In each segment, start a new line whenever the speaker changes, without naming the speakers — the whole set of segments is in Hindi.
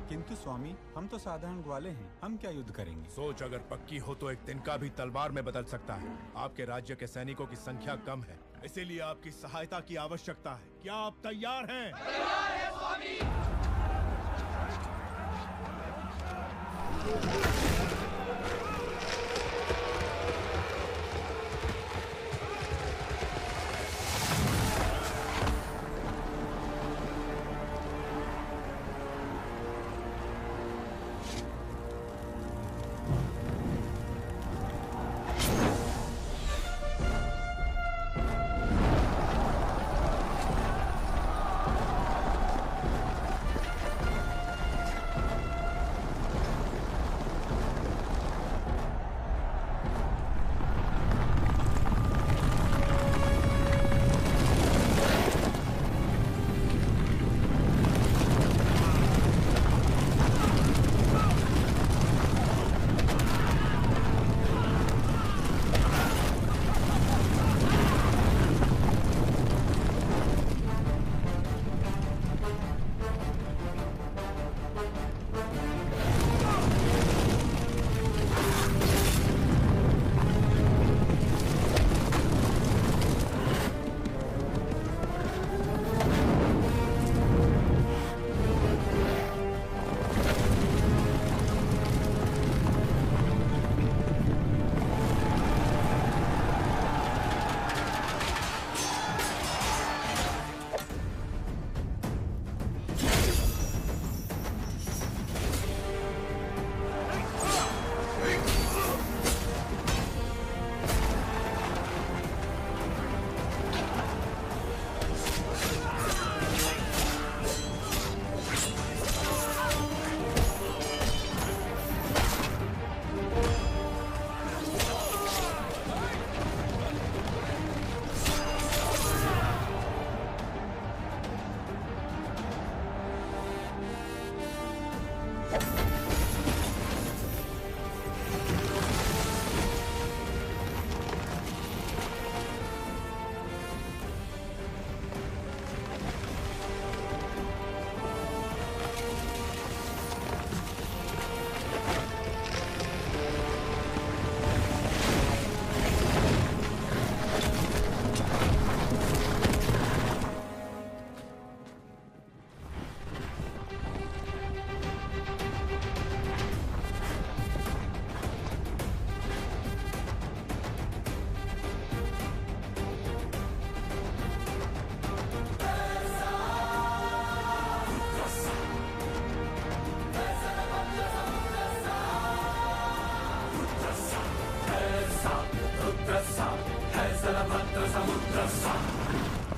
किंतु स्वामी, हम तो साधारण ग्वाले हैं, हम क्या युद्ध करेंगे?
सोच अगर पक्की हो तो एक तिनका भी तलवार में बदल सकता है। आपके राज्य के सैनिकों की संख्या कम है, इसीलिए आपकी सहायता की आवश्यकता है। क्या आप तैयार हैं?
तैयार है स्वामी।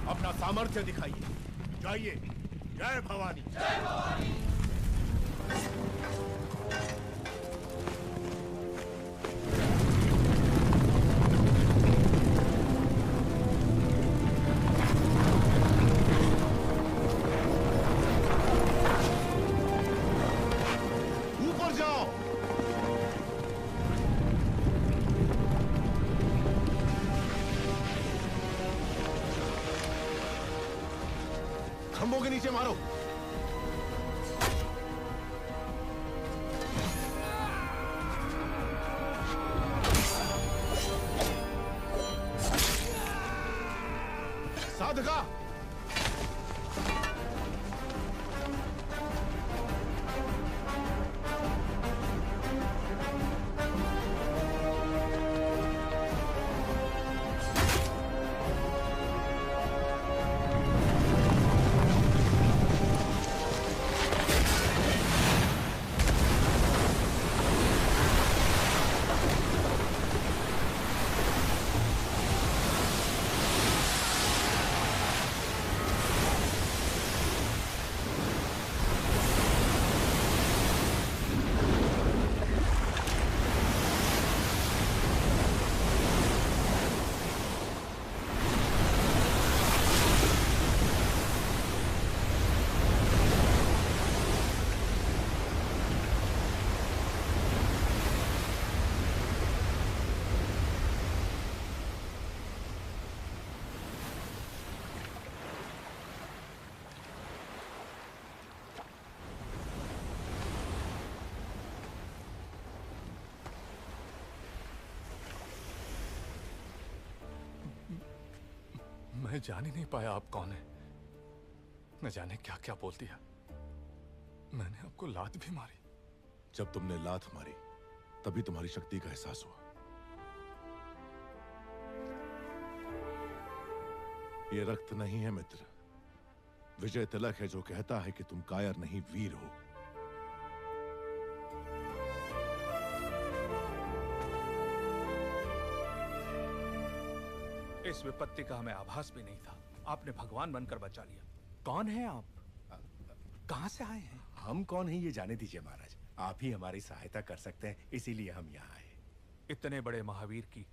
अपना सामर्थ्य दिखाइए। जाइए। जय भवानी।
जय भवानी।
ऊपर जाओ। खंभों के नीचे मारो। साधका।
मैं जान ही नहीं पाया आप कौन है। न जाने क्या क्या बोल दिया। मैंने आपको लात भी मारी।
जब तुमने लात मारी तभी तुम्हारी शक्ति का एहसास हुआ। ये रक्त नहीं है मित्र, विजय तिलक है जो कहता है कि तुम कायर नहीं वीर हो।
इस विपत्ति का हमें आभास भी नहीं था। आपने भगवान बनकर बचा लिया। कौन है आप? कहां से आए हैं?
हम कौन हैं ये जाने दीजिए महाराज। आप ही हमारी सहायता कर सकते हैं, इसीलिए हम यहाँ आए।
इतने बड़े महावीर की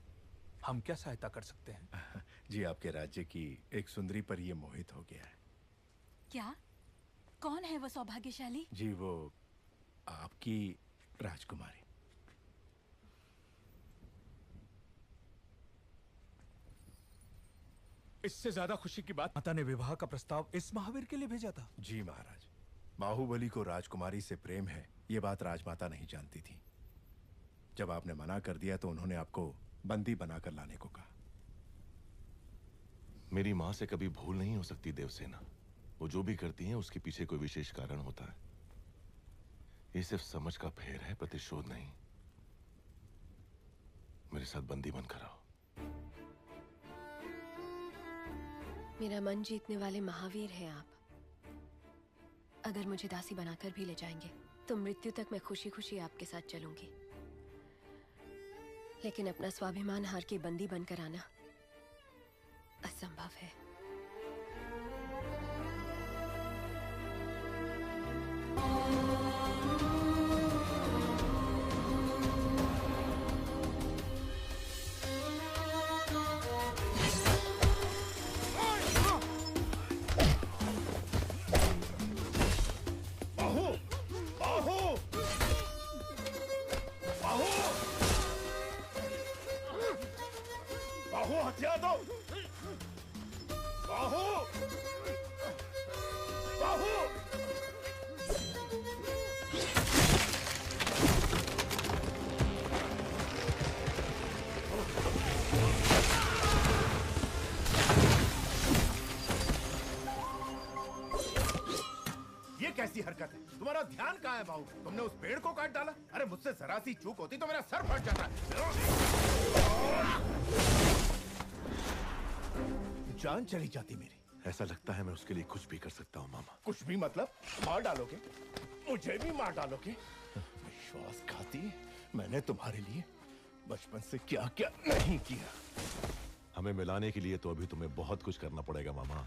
हम क्या सहायता कर सकते हैं?
जी, आपके राज्य की एक सुंदरी पर ये मोहित हो गया है।
क्या? कौन है वो सौभाग्यशाली?
जी, वो आपकी राजकुमारी।
इससे ज्यादा खुशी की बात, माता ने विवाह का प्रस्ताव इस महावीर के लिए भेजा था।
जी महाराज, बाहुबली को राजकुमारी से प्रेम है ये बात राजमाता नहीं जानती थी। जब आपने मना कर दिया तो उन्होंने आपको बंदी बनाकर लाने को कहा।
मेरी मां से कभी भूल नहीं हो सकती देवसेना। वो जो भी करती हैं उसके पीछे कोई विशेष कारण होता है। ये सिर्फ समझ का फेर है, प्रतिशोध नहीं। मेरे साथ बंदी बनकर आओ।
मेरा मन जीतने वाले महावीर हैं आप। अगर मुझे दासी बनाकर भी ले जाएंगे तो मृत्यु तक मैं खुशी खुशी आपके साथ चलूंगी। लेकिन अपना स्वाभिमान हार के बंदी बनकर आना असंभव है।
हथियार दो। बाहु, बाहु। ये कैसी हरकत है? तुम्हारा ध्यान कहाँ है बाहु? तुमने उस पेड़ को काट डाला। अरे मुझसे जरा सी चूक होती तो मेरा सर फट जाता। जान चली जाती मेरी।
ऐसा लगता है मैं उसके लिए कुछ भी कर सकता हूँ मामा।
कुछ भी मतलब? मार डालोगे? मुझे भी मार डालोगे? विश्वासघाती, मैंने तुम्हारे लिए बचपन से क्या क्या नहीं किया।
हमें मिलाने के लिए तो अभी तुम्हें बहुत कुछ करना पड़ेगा मामा।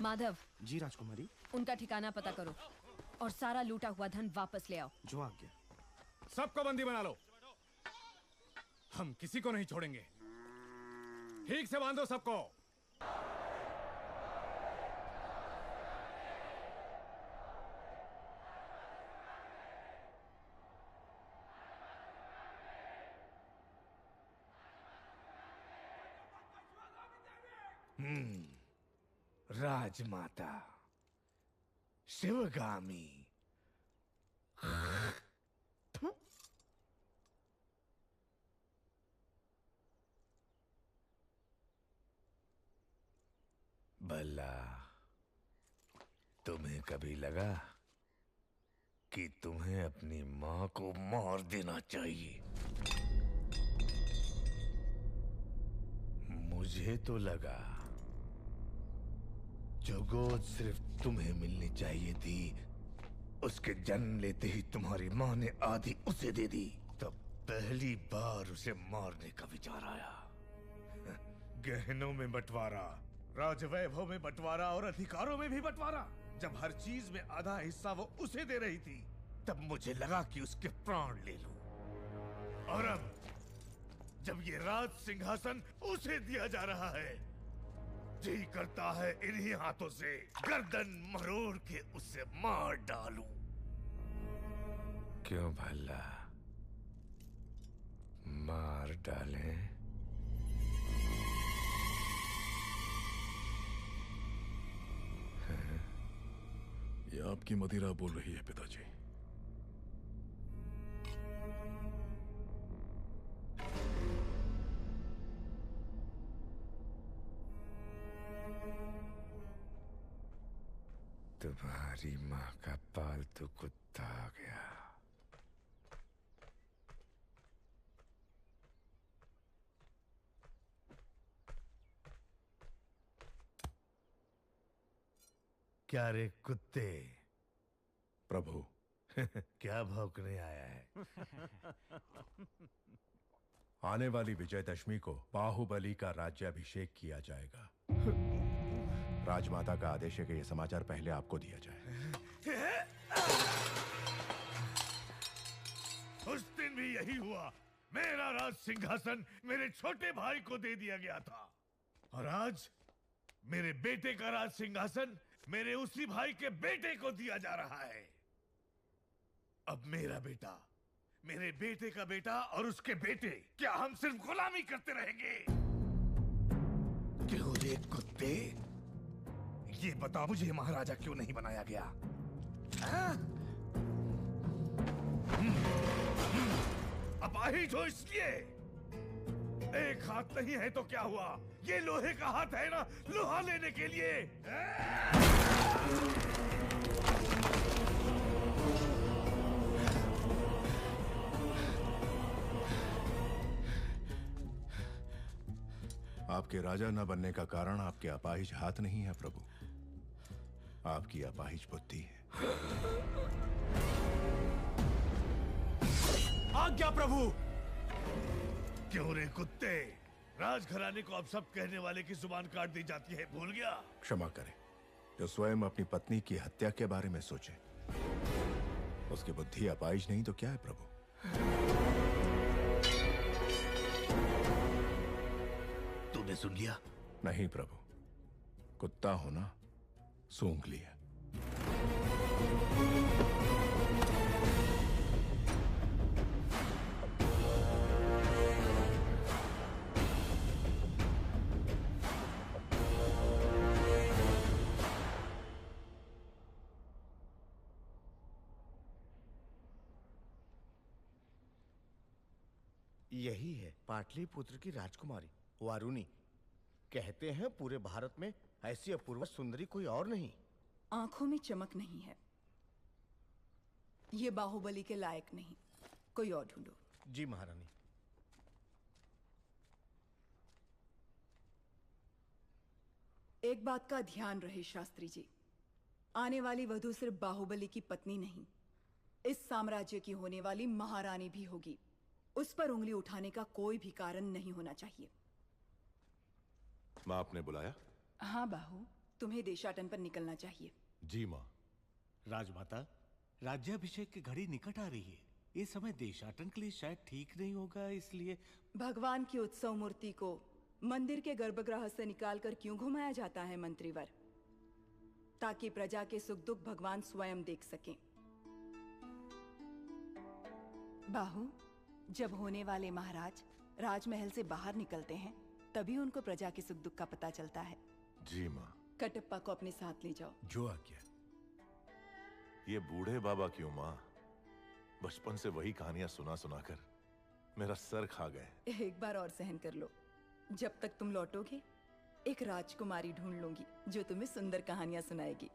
माधव।
जी राजकुमारी।
उनका ठिकाना पता करो और सारा लूटा हुआ धन वापस ले आओ।
जो आ गया।
सबको बंदी बना लो। हम किसी को नहीं छोड़ेंगे। ठीक से बांधो सबको।
राजमाता, शिवगामी। भला तुम्हें कभी लगा कि तुम्हें अपनी मां को मार देना चाहिए? मुझे तो लगा जो गोद सिर्फ तुम्हें मिलनी चाहिए थी, उसके जन्म लेते ही तुम्हारी मां ने आधी उसे दे दी। तब पहली बार उसे मारने का विचार आया। गहनों में बंटवारा, राजवैभव में बंटवारा और अधिकारों में भी बंटवारा। जब हर चीज में आधा हिस्सा वो उसे दे रही थी, तब मुझे लगा कि उसके प्राण ले लूं। और अब जब ये राज सिंहासन उसे दिया जा रहा है, जी करता है इन्हीं हाथों से गर्दन मरोड़ के उसे मार डालूं। क्यों भला? मार डालें?
ये आपकी मदिरा बोल रही है पिताजी।
तुम्हारी माँ का पालतू कुत्ता आ गया। क्या रे कुत्ते?
प्रभु।
क्या भौंकने आया है?
आने वाली विजयदशमी को बाहुबली का राज्याभिषेक किया जाएगा। राजमाता का आदेश है कि यह समाचार पहले आपको दिया जाए।
उस दिन भी यही हुआ। मेरा राज सिंहासन मेरे छोटे भाई को दे दिया गया था, और आज मेरे बेटे का राज सिंहासन मेरे उसी भाई के बेटे को दिया जा रहा है। अब मेरा बेटा, मेरे बेटे का बेटा और उसके बेटे, क्या हम सिर्फ गुलामी करते रहेंगे? क्यों रे कुत्ते? ये बता मुझे, महाराजा क्यों नहीं बनाया गया? अपाहिज हो इसलिए? एक हाथ नहीं है तो क्या हुआ? ये लोहे का हाथ है ना, लोहा लेने के लिए।
आपके राजा न बनने का कारण आपके अपाहिज हाथ नहीं है प्रभु, आपकी अपाहिज बुद्धि है।
आज्ञा प्रभु।
क्यों रे कुत्ते? राजघराने को अब सब कहने वाले की जुबान काट दी जाती है, भूल गया?
क्षमा करें, जो स्वयं अपनी पत्नी की हत्या के बारे में सोचे, उसकी बुद्धि अपाहिज नहीं तो क्या है प्रभु?
तूने सुन लिया?
नहीं प्रभु, कुत्ता होना सूंघ लिया।
यही है पाटलिपुत्र की राजकुमारी वारुणी। कहते हैं पूरे भारत में ऐसी अपूर्व सुंदरी कोई और नहीं।
आंखों में चमक नहीं है, ये बाहुबली के लायक नहीं। कोई और ढूंढो।
जी महारानी।
एक बात का ध्यान रहे शास्त्री जी, आने वाली वधू सिर्फ बाहुबली की पत्नी नहीं, इस साम्राज्य की होने वाली महारानी भी होगी। उस पर उंगली उठाने का कोई भी कारण नहीं होना चाहिए।
माँ, आपने बुलाया?
हाँ बाहु, तुम्हें देशाटन पर निकलना चाहिए।
जी माँ।
राजमाता, राज्याभिषेक की घड़ी निकट आ रही है। ये समय देशाटन के लिए शायद ठीक नहीं होगा, इसलिए
भगवान की उत्सव मूर्ति को मंदिर के गर्भगृह से निकालकर क्यों घुमाया जाता है मंत्रीवर? ताकि प्रजा के सुख दुख भगवान स्वयं देख सकें। बाहु, जब होने वाले महाराज राजमहल से बाहर निकलते हैं तभी उनको प्रजा के सुख दुख का पता चलता है।
जी माँ।
कटप्पा को अपने साथ ले जाओ।
जो आज्ञा।
ये बूढ़े बाबा क्यों माँ? बचपन से वही कहानियां सुना सुना कर मेरा सर खा गए।
एक बार और सहन कर लो। जब तक तुम लौटोगे एक राजकुमारी ढूंढ लूंगी जो तुम्हें सुंदर कहानियां सुनाएगी।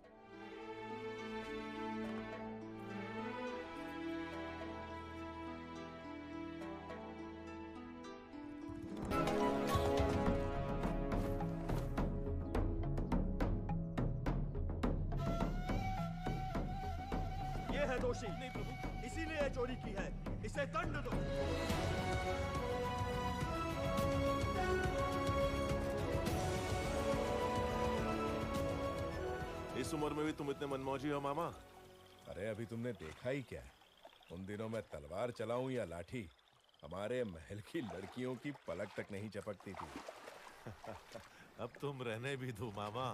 ये है दोषी। नहीं प्रभु, इसीलिए चोरी की है, इसे दंड दो।
इस उम्र में भी तुम इतने मनमौजी हो मामा?
अरे अभी तुमने देखा ही क्या है? उन दिनों मैं तलवार चलाऊं या लाठी, हमारे महल की लड़कियों की पलक तक नहीं चपकती थी।
अब तुम रहने भी दो मामा।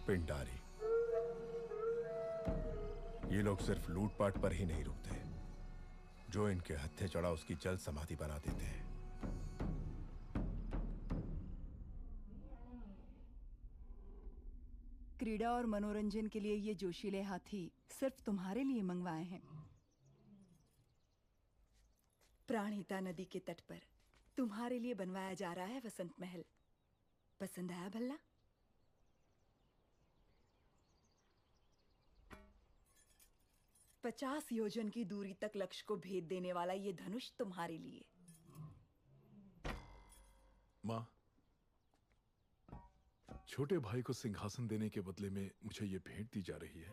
पिंडारी, ये लोग सिर्फ लूटपाट पर ही नहीं रुकते, जो इनके हत्थे चढ़ा उसकी जल्द समाधि बना देते हैं।
क्रीड़ा और मनोरंजन के लिए ये जोशीले हाथी सिर्फ तुम्हारे लिए मंगवाए हैं। प्राणहिता नदी के तट पर तुम्हारे लिए बनवाया जा रहा है वसंत महल। पसंद आया भल्ला? पचास योजन की दूरी तक लक्ष्य को भेद देने वाला ये धनुष तुम्हारे लिए।
माँ, छोटे भाई को सिंहासन देने के बदले में मुझे ये भेंट दी जा रही है।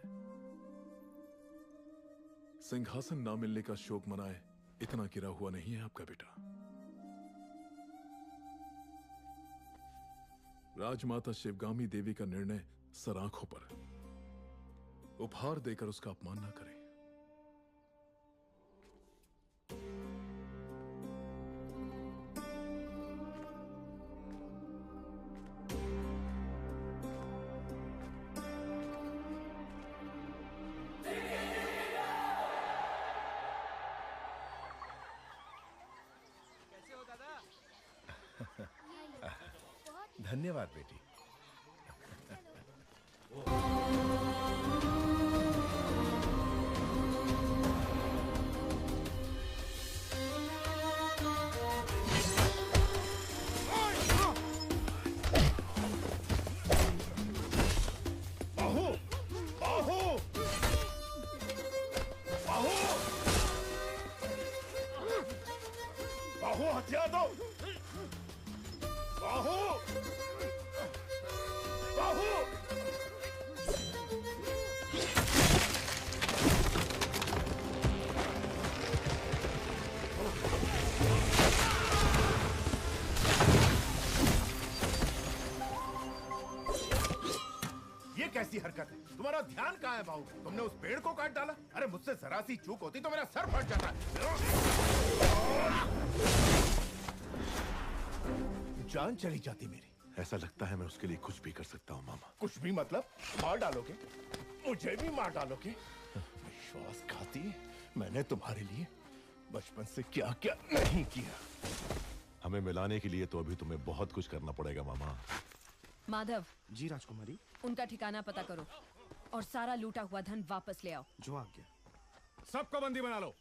सिंहासन ना मिलने का शोक मनाए इतना गिरा हुआ नहीं है आपका बेटा। राजमाता शिवगामी देवी का निर्णय सराखों पर, उपहार देकर उसका अपमान ना करें।
धन्यवाद बेटी।
बाहु! बाहु! बाहु! बाहु हथियार दो! बाहु! बाहु! ये कैसी हरकत है? तुम्हारा ध्यान कहाँ है बाहु? तुमने उस पेड़ को काट डाला? अरे मुझसे जरा सी चूक होती तो मेरा सर फट जाता। जान चली जाती मेरी।
ऐसा लगता है मैं उसके लिए कुछ भी कर सकता हूँ मामा।
कुछ भी मतलब? मार डालोगे? मुझे भी मार डालोगे? विश्वासघाती, मैंने तुम्हारे लिए बचपन से क्या क्या नहीं किया।
हमें मिलाने के लिए तो अभी तुम्हें बहुत कुछ करना पड़ेगा मामा।
माधव।
जी राजकुमारी।
उनका ठिकाना पता करो और सारा लूटा हुआ धन वापस ले आओ।
जो आ गया।
सबको बंदी बना लो।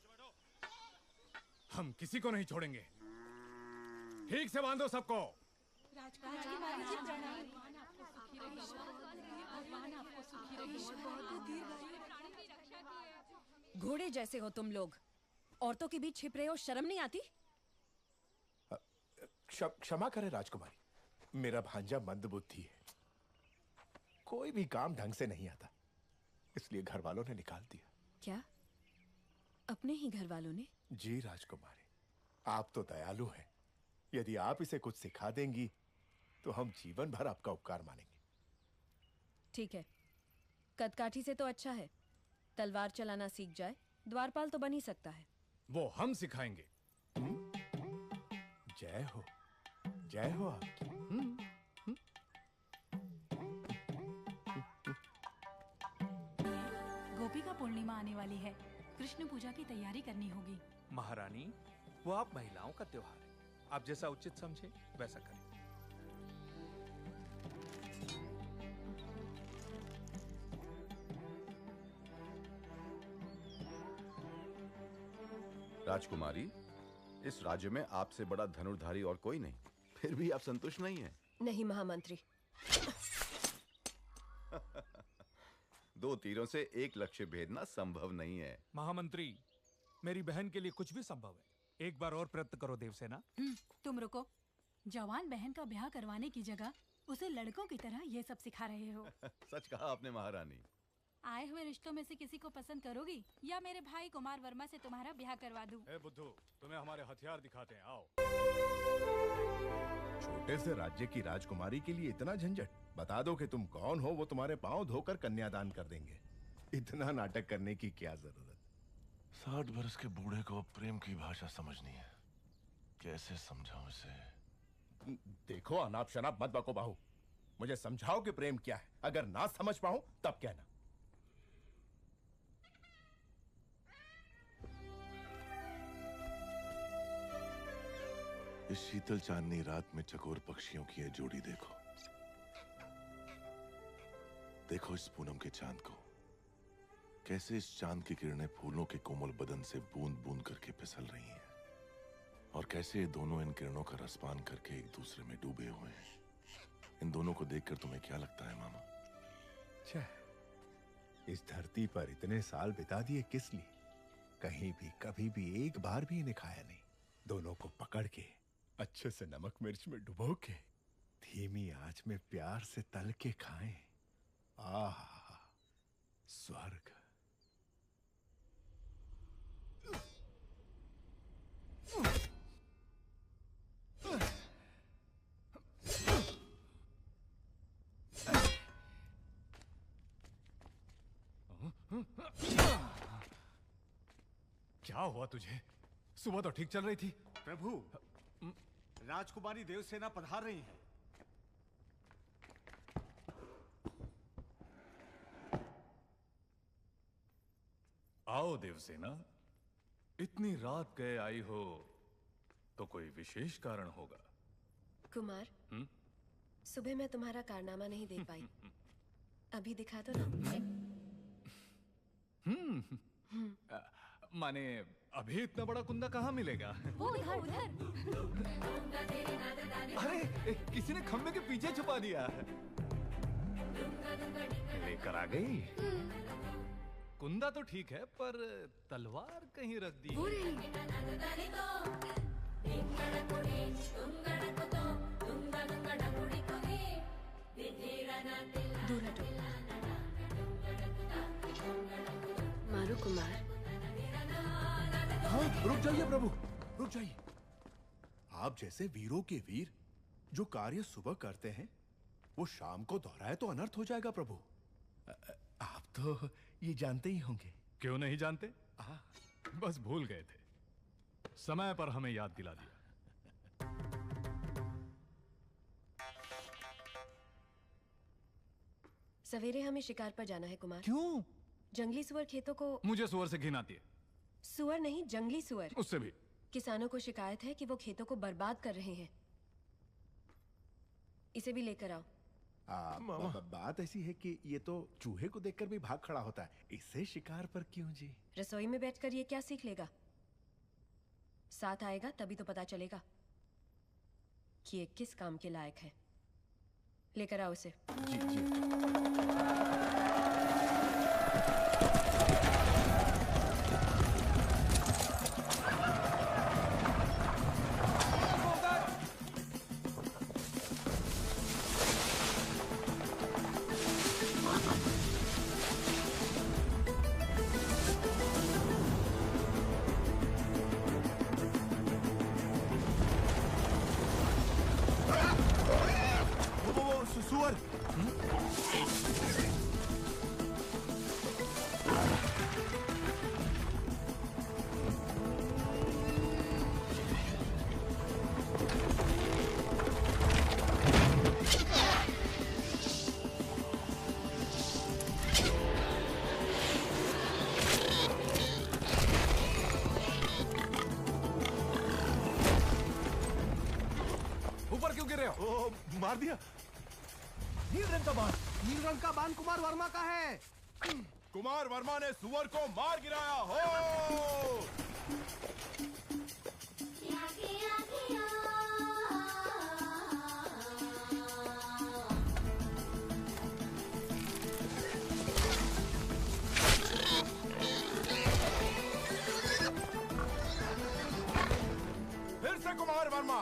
हम किसी को नहीं छोड़ेंगे। ठीक से बांधो सबको।
घोड़े जैसे हो तुम लोग, औरतों के बीच छिप रहे हो, शर्म नहीं आती?
क्षमा करें राजकुमारी, मेरा भांजा मंदबुद्धि है, कोई भी काम ढंग से नहीं आता, इसलिए घर वालों ने निकाल दिया।
क्या? अपने ही घर वालों ने?
जी राजकुमारी, आप तो दयालु हैं। यदि आप इसे कुछ सिखा देंगी तो हम जीवन भर आपका उपकार मानेंगे।
ठीक है, कदकाठी से तो अच्छा है, तलवार चलाना सीख जाए, द्वारपाल तो बन ही सकता है।
वो हम सिखाएंगे।
जय हो, जय हो आपकी।
गोपिका पूर्णिमा आने वाली है, कृष्ण पूजा की तैयारी करनी होगी।
महारानी, वो आप महिलाओं का त्योहार है, आप जैसा उचित समझे वैसा करें।
राजकुमारी, इस राज्य में आपसे बड़ा धनुर्धारी और कोई नहीं, फिर भी आप संतुष्ट नहीं हैं?
नहीं महामंत्री।
दो तीरों से एक लक्ष्य भेदना संभव नहीं है।
महामंत्री, मेरी बहन के लिए कुछ भी संभव है। एक बार और प्रयत्न करो देवसेना।
तुम रुको। जवान बहन का ब्याह करवाने की जगह उसे लड़कों की तरह ये सब सिखा रहे हो।
सच कहा आपने महारानी।
आए हुए रिश्तों में से किसी को पसंद करोगी या मेरे भाई कुमार वर्मा से तुम्हारा ब्याह करवा दूं?
ए बुद्धू, तुम्हें हमारे हथियार दिखाते हैं, आओ।
छोटे से राज्य की राजकुमारी के लिए इतना झंझट? बता दो कि तुम कौन हो, वो तुम्हारे पांव धोकर कन्यादान कर देंगे। इतना नाटक करने की क्या जरूरत?
60 बरस के बूढ़े को प्रेम की भाषा समझनी है, कैसे समझाऊं इसे?
देखो, अनाप शनाप मत बको बाहु, मुझे समझाओ कि प्रेम क्या है। अगर ना समझ पाऊं तब कहना।
इस शीतल चांदनी रात में चकोर पक्षियों की यह जोड़ी देखो। देखो इस पूनम के चांद को, कैसे इस चांद की किरणें फूलों के कोमल बदन से बूंद बूंद करके फिसल रही हैं। और कैसे ये दोनों इन किरणों का रसपान करके एक दूसरे में डूबे हुए हैं। इन दोनों को देखकर तुम्हें क्या लगता है मामा?
इस धरती पर इतने साल बिता दिए किस लिए? कहीं भी कभी भी एक बार भी इन्हें खाया नहीं। दोनों को पकड़ के अच्छे से नमक मिर्च में डुबो के धीमी आंच में प्यार से तल के खाएं। आहा, स्वर्ग।
क्या हुआ तुझे? सुबह तो ठीक चल रही थी।
प्रभु, राजकुमारी देवसेना पधार रही है।
आओ देवसेना। इतनी रात गए आई हो तो कोई विशेष कारण होगा।
कुमार, सुबह मैं तुम्हारा कारनामा नहीं देख पाई। अभी दिखा दो ना।
माने अभी इतना बड़ा कुंदा कहाँ मिलेगा?
वो उधर।
अरे किसी ने खंबे के पीछे छुपा दिया। लेकर आ गई। कुंदा तो ठीक है, पर तलवार कहीं रख दी।
दूर हटो। मारो कुमार।
हाँ, रुक जाइए प्रभु, रुक जाइए। आप जैसे वीरों के वीर जो कार्य सुबह करते हैं वो शाम को दोहराए तो अनर्थ हो जाएगा प्रभु। आप तो ये जानते ही होंगे।
क्यों नहीं जानते? बस भूल गए थे। समय पर हमें याद दिला दिया।
सवेरे हमें शिकार पर जाना है कुमार।
क्यों?
जंगली सुअर खेतों को।
मुझे सुअर से घिन आती है।
सुअर नहीं, जंगली सुअर।
उससे भी।
किसानों को शिकायत है कि वो खेतों को बर्बाद कर रहे हैं। इसे भी लेकर आओ।
बात ऐसी है कि ये तो चूहे को देखकर भी भाग खड़ा होता है, इससे शिकार पर क्यों जी?
रसोई में बैठकर ये क्या सीख लेगा? साथ आएगा तभी तो पता चलेगा कि ये किस काम के लायक है। लेकर आओ उसे।
जी जी। सुअर।
ऊपर क्यों गिर रहे हो?
मार दिया।
नील रंग का बाण कुमार वर्मा का है।
कुमार वर्मा ने सुअर को मार गिराया हो। फिर से कुमार वर्मा।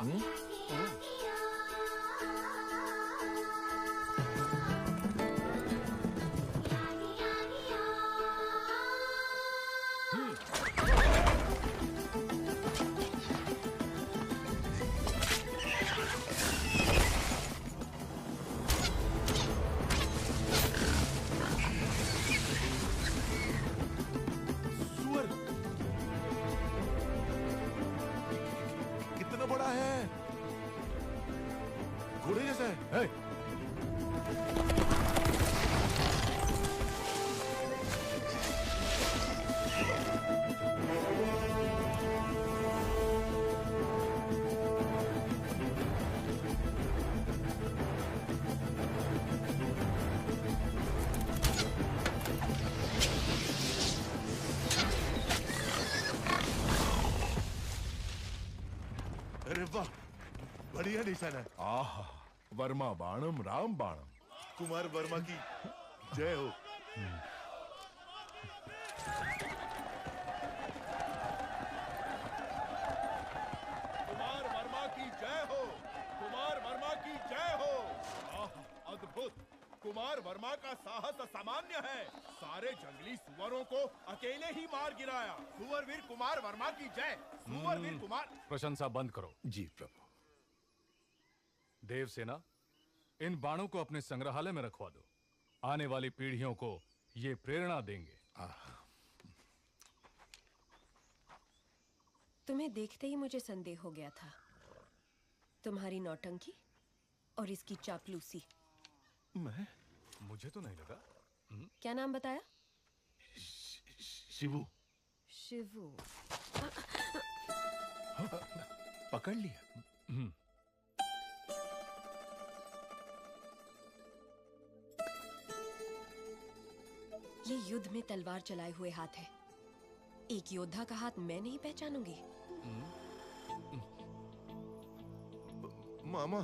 बढ़िया निशाना है।
आहा, वर्मा बाणम राम बाणम।
कुमार वर्मा की जय हो।
कुमार वर्मा की जय हो, कुमार वर्मा की जय हो। आह, अद्भुत। कुमार वर्मा का साहस असामान्य है। सारे जंगली सुअरों को अकेले ही मार गिराया। सुअरवीर कुमार वर्मा की जय। सुअरवीर कुमार।
प्रशंसा बंद करो।
जी प्रभु।
देवसेना, इन बाणों को अपने संग्रहालय में रखवा दो। आने वाली पीढ़ियों को ये प्रेरणा देंगे।
तुम्हें देखते ही मुझे संदेह हो गया था। तुम्हारी नौटंकी और इसकी चापलूसी।
मैं?
मुझे तो नहीं लगा।
क्या नाम बताया?
शिवू।
शिवू।
पकड़ लिया।
ये युद्ध में तलवार चलाए हुए हाथ है। एक योद्धा का हाथ मैं नहीं पहचानूंगी।
मामा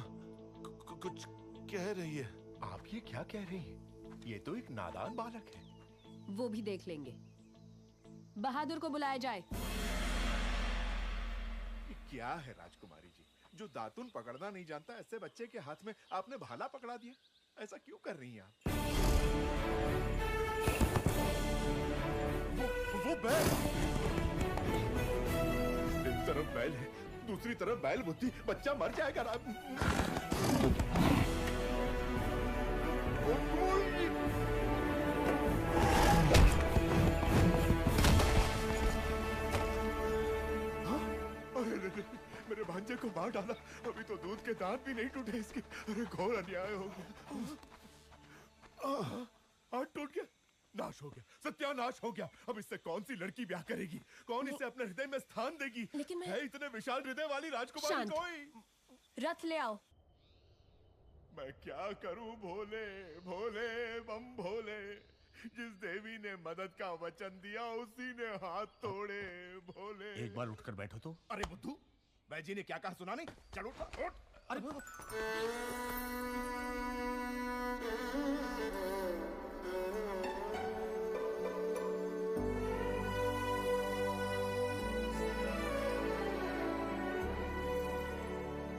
कुछ कह रही है। आप ये क्या कह रही हैं? ये तो एक नादान बालक है।
वो भी देख लेंगे। बहादुर को बुलाया जाए।
ये क्या है राजकुमारी जी, जो दातुन पकड़ना नहीं जानता ऐसे बच्चे के हाथ में आपने भाला पकड़ा दिया? ऐसा क्यों कर रही हैं आप? वो बैल। एक तरफ बैल है, दूसरी तरफ बैल बुद्धि। बच्चा मर जाएगा। मेरे भांजे को मार डाला। अभी तो दूध के दांत भी नहीं टूटे इसके। अरे घोर अन्याय हो गया। हाथ टूट गया, नाश हो गया, सत्यानाश हो गया। अब इससे कौन सी लड़की ब्याह करेगी? कौन इसे अपने हृदय में स्थान देगी?
लेकिन मैं...
है इतने विशाल हृदय वाली राजकुमारी कोई?
रथ ले आओ।
मैं क्या करूं भोले भोले बम भोले। जिस देवी ने मदद का वचन दिया उसी ने हाथ तोड़े भोले।
एक बार उठकर बैठो तो।
अरे बुद्धू, बैजी ने क्या कहा सुना नहीं? चलो उठ। अरे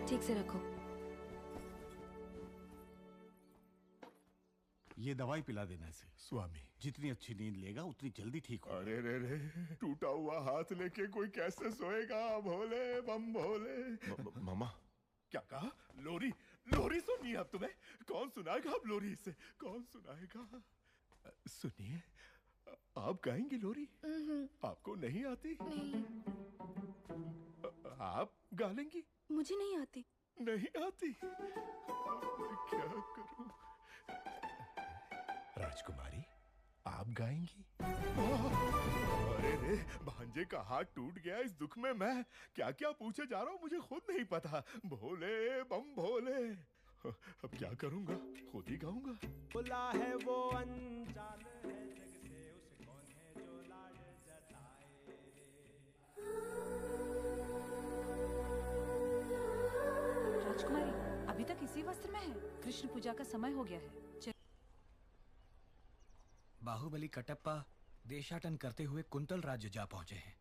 ठीक से रखो।
ये दवाई पिला देना इसे।
स्वामी,
जितनी अच्छी नींद लेगा उतनी जल्दी ठीक होगा।
अरे रे रे, टूटा हुआ हाथ लेके कोई कैसे सोएगा? भोले बम भोले।
मामा
क्या कहा? लोरी? लोरी सुनिए अब तुम्हें। कौन सुनाएगा अब लोरी इसे? कौन सुनाएगा? सुनिए, आप गाएंगी लोरी? आपको नहीं आती?
नहीं।
आप गा लेंगी?
मुझे नहीं आती।
नहीं आती? क्या करूं? राजकुमारी, आप गाएंगी? अरे रे, भांजे का हाथ टूट गया। इस दुख में मैं क्या क्या पूछे जा रहा हूँ मुझे खुद नहीं पता। भोले बम भोले। अब क्या करूंगा? खुद ही गाऊंगा।
खुला है वो अनजान है जग से, उसे कौन है जो लाज जताए रे।
राजकुमारी अभी तक इसी वस्त्र में है। कृष्ण पूजा का समय हो गया है।
बाहुबली कटप्पा देशाटन करते हुए कुंतल राज्य जा पहुंचे हैं।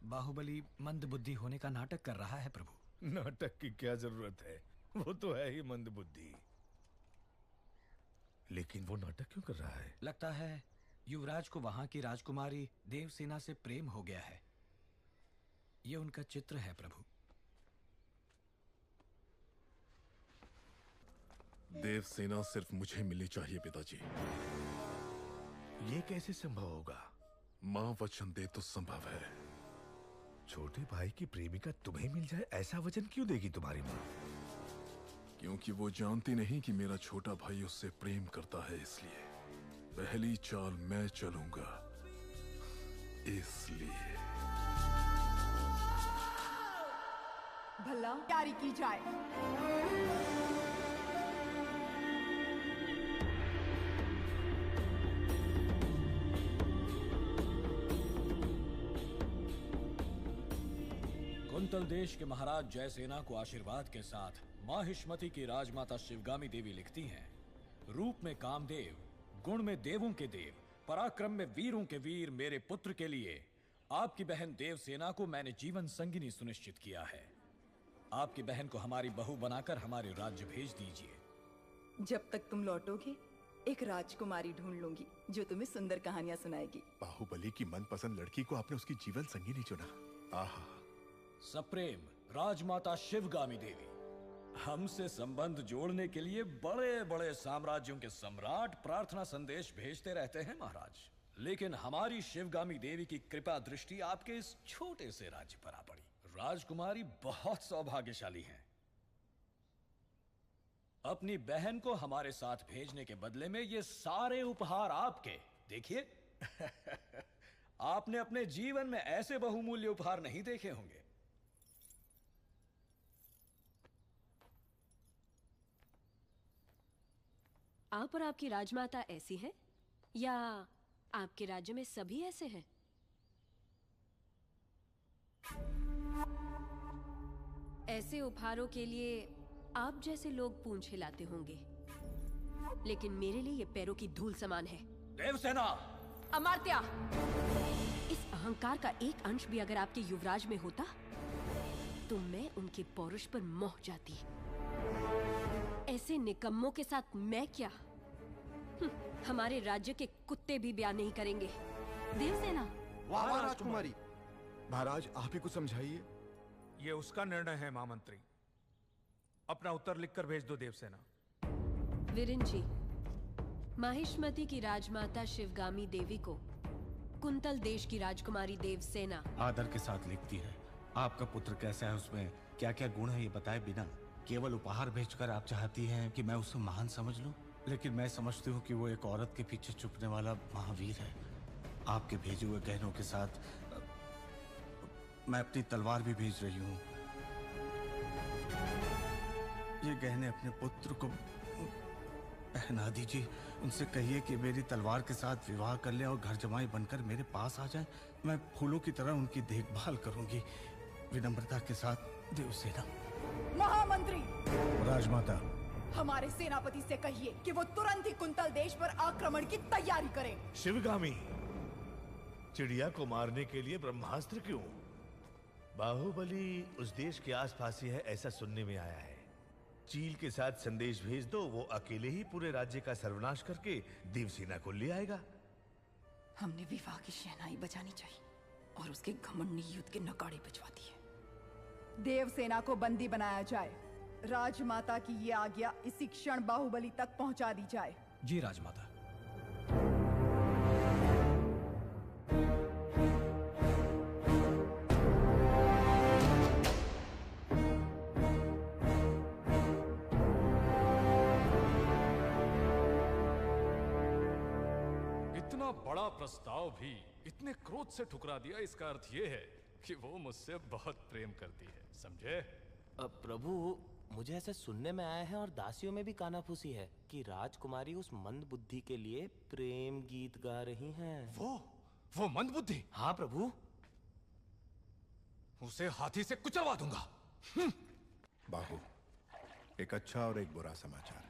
बाहुबली मंदबुद्धि होने का नाटक कर रहा है प्रभु।
नाटक की क्या जरूरत है? वो तो है ही मंदबुद्धि। लेकिन वो नाटक क्यों कर रहा है?
लगता है युवराज को वहां की राजकुमारी देवसेना से प्रेम हो गया है। ये उनका चित्र है प्रभु।
देवसेना सिर्फ मुझे मिलनी चाहिए पिताजी।
ये कैसे संभव होगा?
मां वचन दे तो संभव है।
छोटे भाई की प्रेमिका तुम्हें मिल जाए ऐसा वचन क्यों देगी तुम्हारी मां?
क्योंकि वो जानती नहीं कि मेरा छोटा भाई उससे प्रेम करता है, इसलिए पहली चाल मैं चलूंगा। इसलिए
भला तैयारी की जाए।
कुंतल देश के महाराज जयसेना को आशीर्वाद के साथ माहिष्मति की राजमाता शिवगामी देवी लिखती हैं, रूप में कामदेव, गुण में देवों के देव, पराक्रम में वीरों के वीर मेरे पुत्र के लिए आपकी बहन देवसेना को मैंने जीवन संगिनी सुनिश्चित किया है। आपकी बहन को हमारी बहू बनाकर हमारे राज्य भेज दीजिए।
जब तक तुम लौटोगे एक राजकुमारी ढूंढ लूंगी जो तुम्हें सुंदर कहानियां सुनाएगी।
बाहुबली की मनपसंद लड़की को आपने उसकी जीवन संगिनी चुना। आहा।
सप्रेम राजमाता शिवगामी देवी, हमसे संबंध जोड़ने के लिए बड़े बड़े साम्राज्यों के सम्राट प्रार्थना संदेश भेजते रहते हैं महाराज, लेकिन हमारी शिवगामी देवी की कृपा दृष्टि आपके इस छोटे से राज्य पर आ पड़ी। राजकुमारी बहुत सौभाग्यशाली हैं। अपनी बहन को हमारे साथ भेजने के बदले में ये सारे उपहार आपके। देखिए आपने अपने जीवन में ऐसे बहुमूल्य उपहार नहीं देखे होंगे।
आप और आपकी राजमाता ऐसी हैं या आपके राज्य में सभी ऐसे हैं? ऐसे उपहारों के लिए आप जैसे लोग पूंछ हिलाते होंगे, लेकिन मेरे लिए ये पैरों की धूल समान है।
देवसेना!
अमात्या! इस अहंकार का एक अंश भी अगर आपके युवराज में होता तो मैं उनके पौरुष पर मोह जाती। ऐसे निकम्मों के साथ मैं क्या? हमारे राज्य के कुत्ते भी ब्याह नहीं करेंगे।
देवसेना!
वाह राजकुमारी! महाराज आप ही को समझाइए।
ये उसका निर्णय है महामंत्री। अपना उत्तर लिखकर भेज दो देवसेना।
वीरेन जी, माहिष्मति की राजमाता शिवगामी देवी को कुंतल देश की राजकुमारी देवसेना
आदर के साथ लिखती है। आपका पुत्र कैसा है, उसमें क्या क्या गुण है ये बताए बिना केवल उपहार भेजकर आप चाहती हैं कि मैं उसे महान समझ लूं, लेकिन मैं समझती हूँ कि वो एक औरत के पीछे छुपने वाला महावीर है। आपके भेजे हुए गहनों के साथ मैं अपनी तलवार भी भेज रही हूँ। ये गहने अपने पुत्र को पहना दीजिए। उनसे कहिए कि मेरी तलवार के साथ विवाह कर ले और घर जमाई बनकर मेरे पास आ जाए। मैं फूलों की तरह उनकी देखभाल करूंगी। विनम्रता के साथ देवसेना।
महामंत्री!
राजमाता,
हमारे सेनापति से कहिए कि वो तुरंत ही कुंतल देश पर आक्रमण की तैयारी करें।
शिवगामी, चिड़िया को मारने के लिए ब्रह्मास्त्र क्यों? बाहुबली उस देश के आसपास ही है ऐसा सुनने में आया है। चील के साथ संदेश भेज दो, वो अकेले ही पूरे राज्य का सर्वनाश करके देवसेना को ले आएगा।
हमने विवाह की शहनाई बजानी चाहिए और उसके घमंड ने युद्ध के नगाड़े बजवा दिए। देवसेना को बंदी बनाया जाए। राजमाता की ये आज्ञा इसी क्षण बाहुबली तक पहुंचा दी जाए।
जी राजमाता।
इतना बड़ा प्रस्ताव भी इतने क्रोध से ठुकरा दिया, इसका अर्थ ये है कि वो मुझसे बहुत प्रेम करती है, समझे?
प्रभु, मुझे ऐसे सुनने में आया है और दासियों में भी कानाफूसी है कि राजकुमारी उस मंद बुद्धि के लिए प्रेम गीत गा रही हैं।
वो मंद बुद्धि?
हाँ प्रभु।
उसे हाथी से कुचलवा दूंगा।
बाहु, एक अच्छा और एक बुरा समाचार।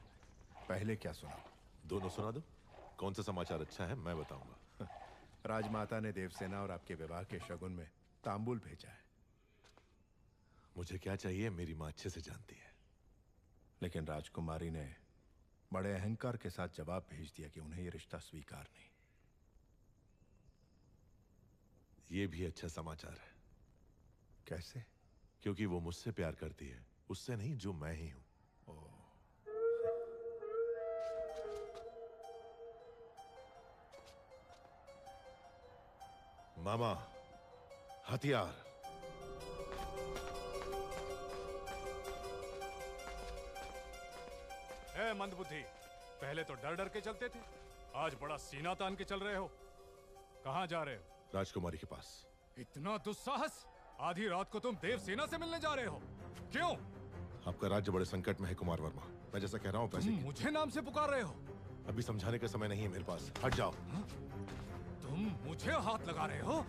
पहले क्या सुना?
दोनों सुना दो। कौन सा समाचार अच्छा है मैं बताऊंगा।
राजमाता ने देवसेना और आपके विवाह के शगुन में तांबूल भेजा है।
मुझे क्या चाहिए मेरी मां अच्छे से जानती है।
लेकिन राजकुमारी ने बड़े अहंकार के साथ जवाब भेज दिया कि उन्हें यह रिश्ता स्वीकार नहीं।
यह भी अच्छा समाचार है।
कैसे?
क्योंकि वो मुझसे प्यार करती है, उससे नहीं जो मैं ही हूं। मामा, हथियार।
मंदबुद्धि, पहले तो डर डर के चलते थे, आज बड़ा सीना तान के चल रहे हो। कहां जा रहे हो?
राजकुमारी के पास।
इतना दुस्साहस? आधी रात को तुम देवसेना से मिलने जा रहे हो? क्यों?
आपका राज्य बड़े संकट में है कुमार वर्मा। मैं जैसा कह रहा हूं पैसे
मुझे नाम से पुकार रहे हो?
अभी समझाने का समय नहीं है मेरे पास। हट जाओ।
तुम मुझे हाथ लगा रहे हो?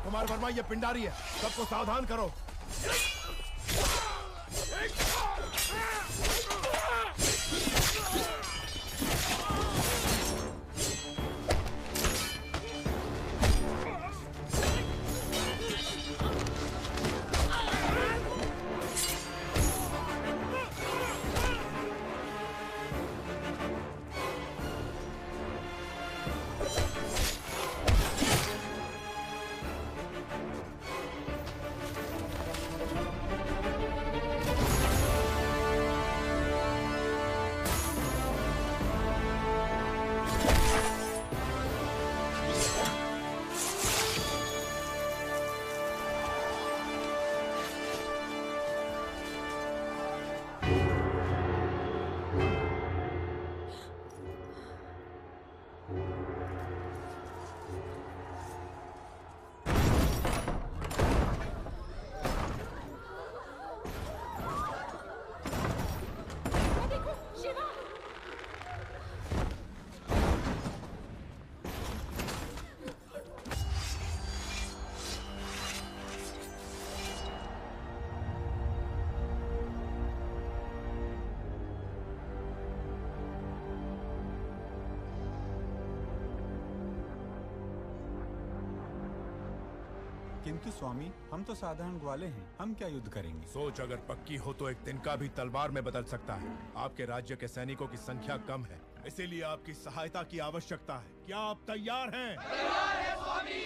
कुमार वर्मा ये पिंडारी है, सबको सावधान करो।
किंतु स्वामी, हम तो साधारण ग्वाले हैं, हम क्या युद्ध करेंगे?
सोच अगर पक्की हो तो एक तिनका भी तलवार में बदल सकता है। आपके राज्य के सैनिकों की संख्या कम है, इसीलिए आपकी सहायता की आवश्यकता है। क्या आप तैयार हैं?
तैयार है स्वामी।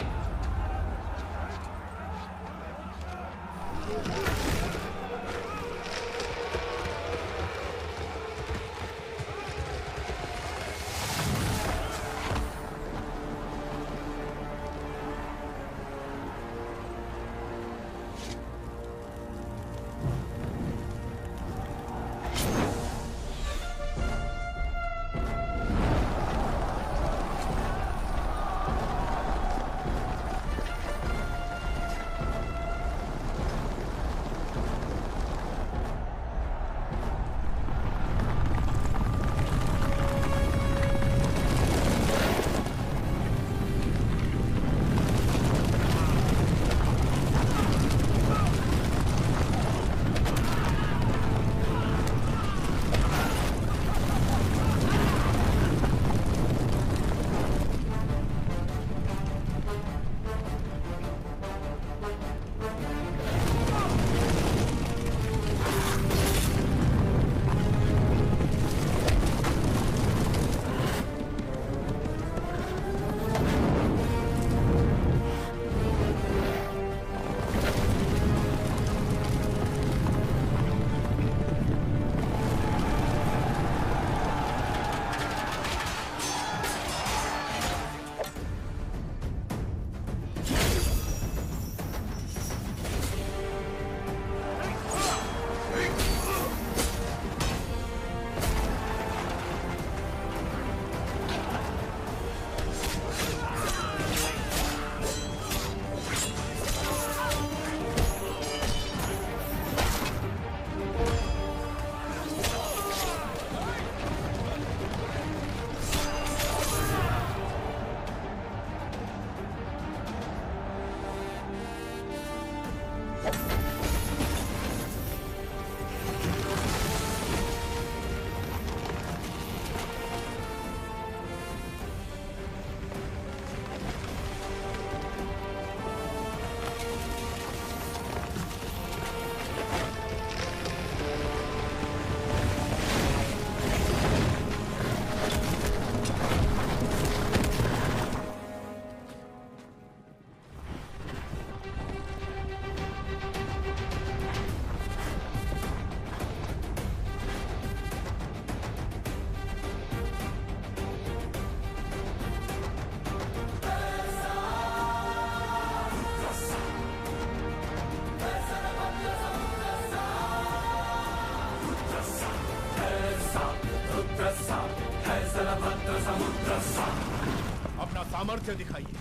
अपना सामर्थ्य दिखाइए।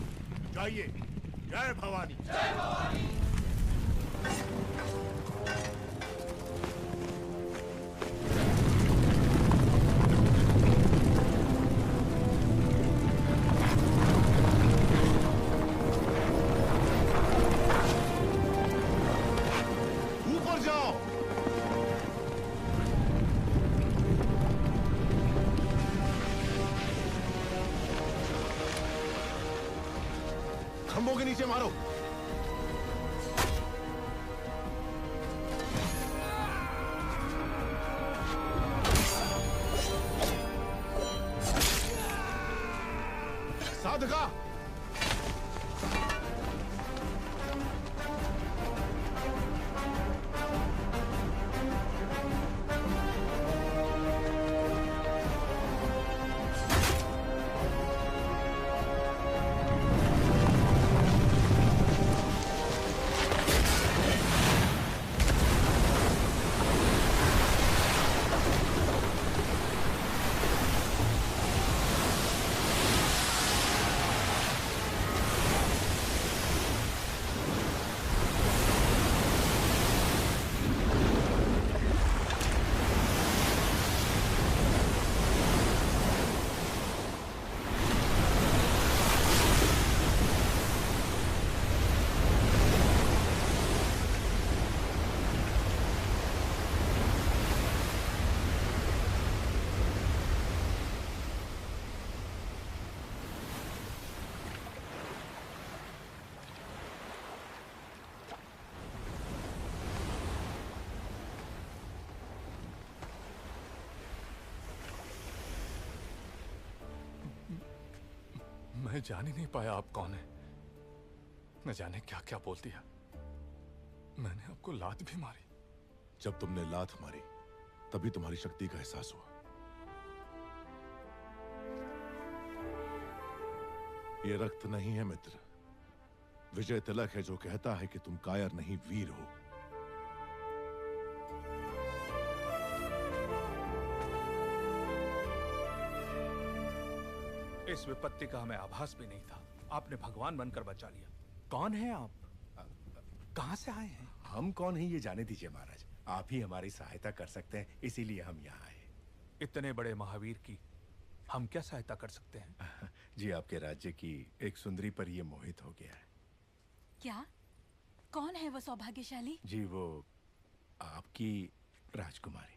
जाइए। जय भवानी।
जय भवानी।
मारो। साधका,
मैं जान ही नहीं पाया आप कौन है। न जाने क्या क्या बोल दिया। मैंने आपको लात भी मारी।
जब तुमने लात मारी तभी तुम्हारी शक्ति का एहसास हुआ। ये रक्त नहीं है मित्र, विजय तिलक है जो कहता है कि तुम कायर नहीं वीर हो।
इस विपत्ति का हमें आभास भी नहीं था। आपने भगवान बनकर बचा लिया। कौन है आप? कहां से आए हैं?
हम कौन हैं ये जाने दीजिए महाराज। आप ही हमारी सहायता कर सकते हैं, इसीलिए हम यहाँ आए।
इतने बड़े महावीर की हम क्या सहायता कर सकते हैं?
जी, आपके राज्य की एक सुंदरी पर ये मोहित हो गया है।
क्या? कौन है वो सौभाग्यशाली?
जी, वो आपकी राजकुमारी।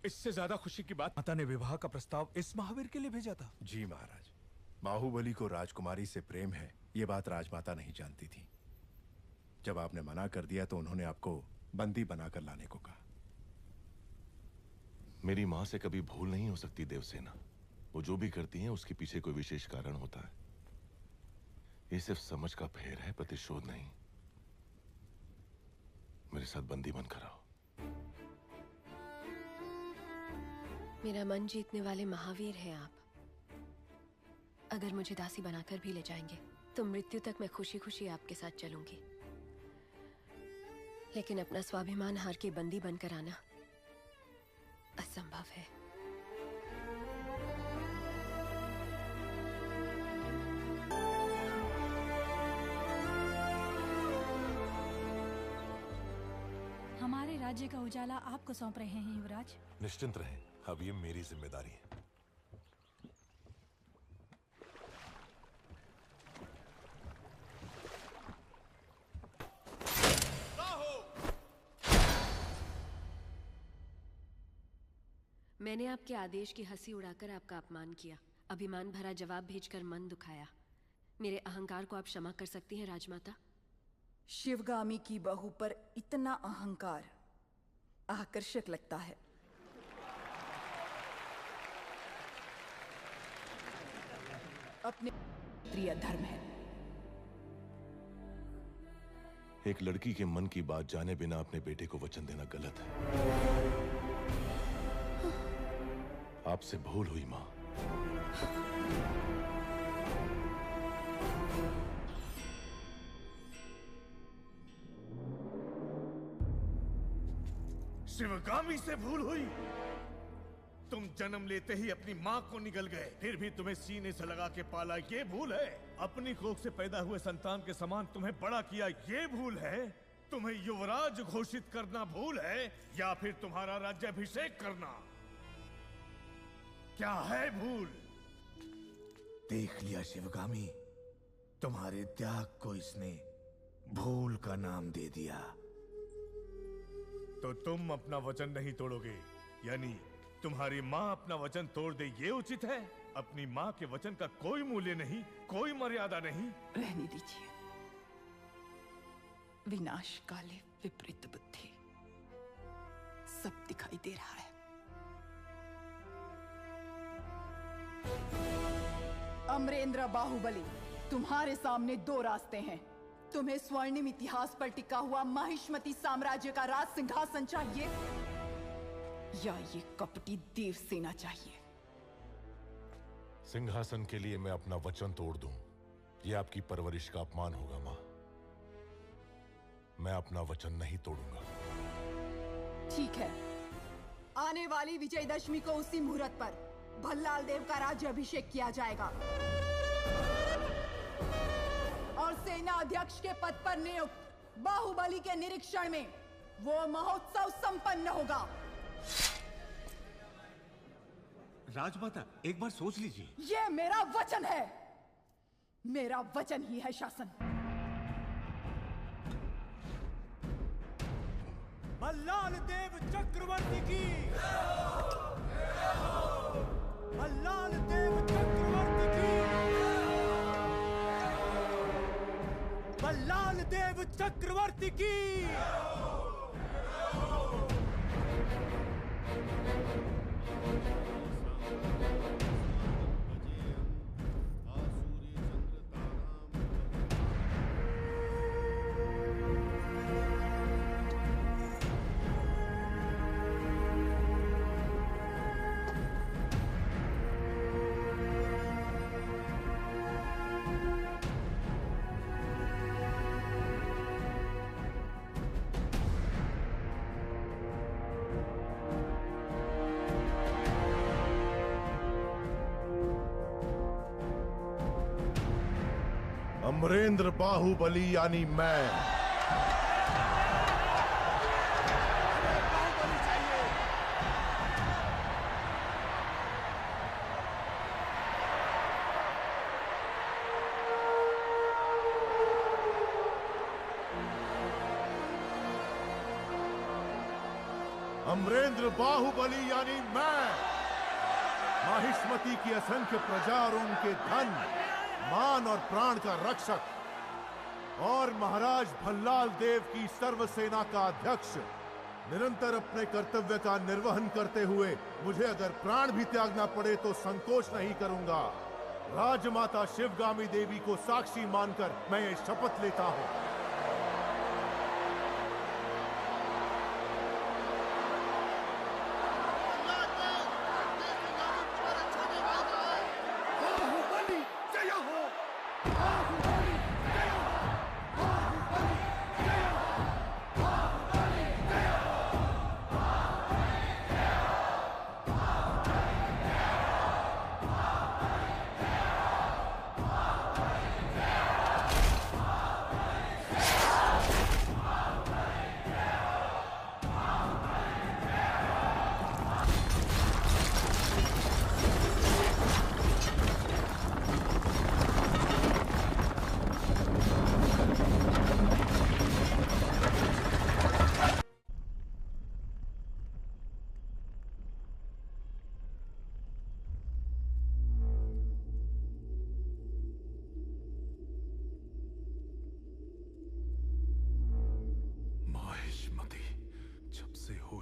इससे ज्यादा खुशी की बात, माता ने विवाह का प्रस्ताव इस महावीर के लिए भेजा था।
जी महाराज, बाहुबली को राजकुमारी से प्रेम है ये बात राजमाता नहीं जानती थी। जब आपने मना कर दिया तो उन्होंने आपको बंदी बनाकर लाने को कहा।
मेरी मां से कभी भूल नहीं हो सकती देवसेना। वो जो भी करती हैं उसके पीछे कोई विशेष कारण होता है। ये सिर्फ समझ का फेर है, प्रतिशोध नहीं। मेरे साथ बंदी बनकर आओ।
मेरा मन जीतने वाले महावीर हैं आप। अगर मुझे दासी बनाकर भी ले जाएंगे तो मृत्यु तक मैं खुशी खुशी आपके साथ चलूंगी। लेकिन अपना स्वाभिमान हार के बंदी बनकर आना असंभव है।
हमारे राज्य का उजाला आपको सौंप रहे हैं युवराज।
निश्चिंत रहें, अब ये मेरी जिम्मेदारी है।
मैंने आपके आदेश की हंसी उड़ाकर आपका अपमान किया, अभिमान भरा जवाब भेजकर मन दुखाया। मेरे अहंकार को आप क्षमा कर सकती हैं राजमाता?
शिवगामी की बहू पर इतना अहंकार आकर्षक लगता है। अपने प्रिय धर्म है।
एक लड़की के मन की बात जाने बिना अपने बेटे को वचन देना गलत है। आपसे भूल हुई मां।
शिवगामी से भूल हुई? तुम जन्म लेते ही अपनी मां को निगल गए, फिर भी तुम्हें सीने से लगा के पाला, ये भूल है? अपनी कोख से पैदा हुए संतान के समान तुम्हें बड़ा किया, ये भूल है? तुम्हें युवराज घोषित करना भूल है, या फिर तुम्हारा राज्याभिषेक करना? क्या है भूल? देख लिया शिवगामी, तुम्हारे त्याग को इसने भूल का नाम दे दिया। तो तुम अपना वचन नहीं तोड़ोगे, यानी तुम्हारी माँ अपना वचन तोड़ दे ये उचित है? अपनी माँ के वचन का कोई मूल्य नहीं, कोई मर्यादा नहीं।
रहने दीजिए। विनाश काले विपरीत बुद्धि, सब दिखाई दे रहा है। अमरेंद्र बाहुबली, तुम्हारे सामने दो रास्ते हैं। तुम्हें स्वर्णिम इतिहास पर टिका हुआ माहिष्मती साम्राज्य का राज सिंहासन चाहिए या ये कपटी देवसेना चाहिए?
सिंहासन के लिए मैं अपना वचन तोड़ दूं, ये आपकी परवरिश का अपमान होगा मां। मैं अपना वचन नहीं तोड़ूंगा।
ठीक है, आने वाली विजयदशमी को उसी मुहूर्त पर भल्लाल देव का राज्य अभिषेक किया जाएगा और सेना अध्यक्ष के पद पर नियुक्त बाहुबली के निरीक्षण में वो महोत्सव संपन्न होगा।
राजमाता, एक बार सोच लीजिए।
ये मेरा वचन है, मेरा वचन ही है शासन।
भल्लाल देव चक्रवर्ती की, भल्लाल देव चक्रवर्ती की, भल्लाल देव चक्रवर्ती की।
अमरेंद्र बाहुबली यानी मैं अमरेंद्र बाहुबली यानी मैं माहिष्मती की असंख्य प्रजा और उनके धन, मान और प्राण का रक्षक और महाराज भल्लाल देव की सर्व सेना का अध्यक्ष निरंतर अपने कर्तव्य का निर्वहन करते हुए मुझे अगर प्राण भी त्यागना पड़े तो संकोच नहीं करूंगा। राजमाता शिवगामी देवी को साक्षी मानकर मैं ये शपथ लेता हूं।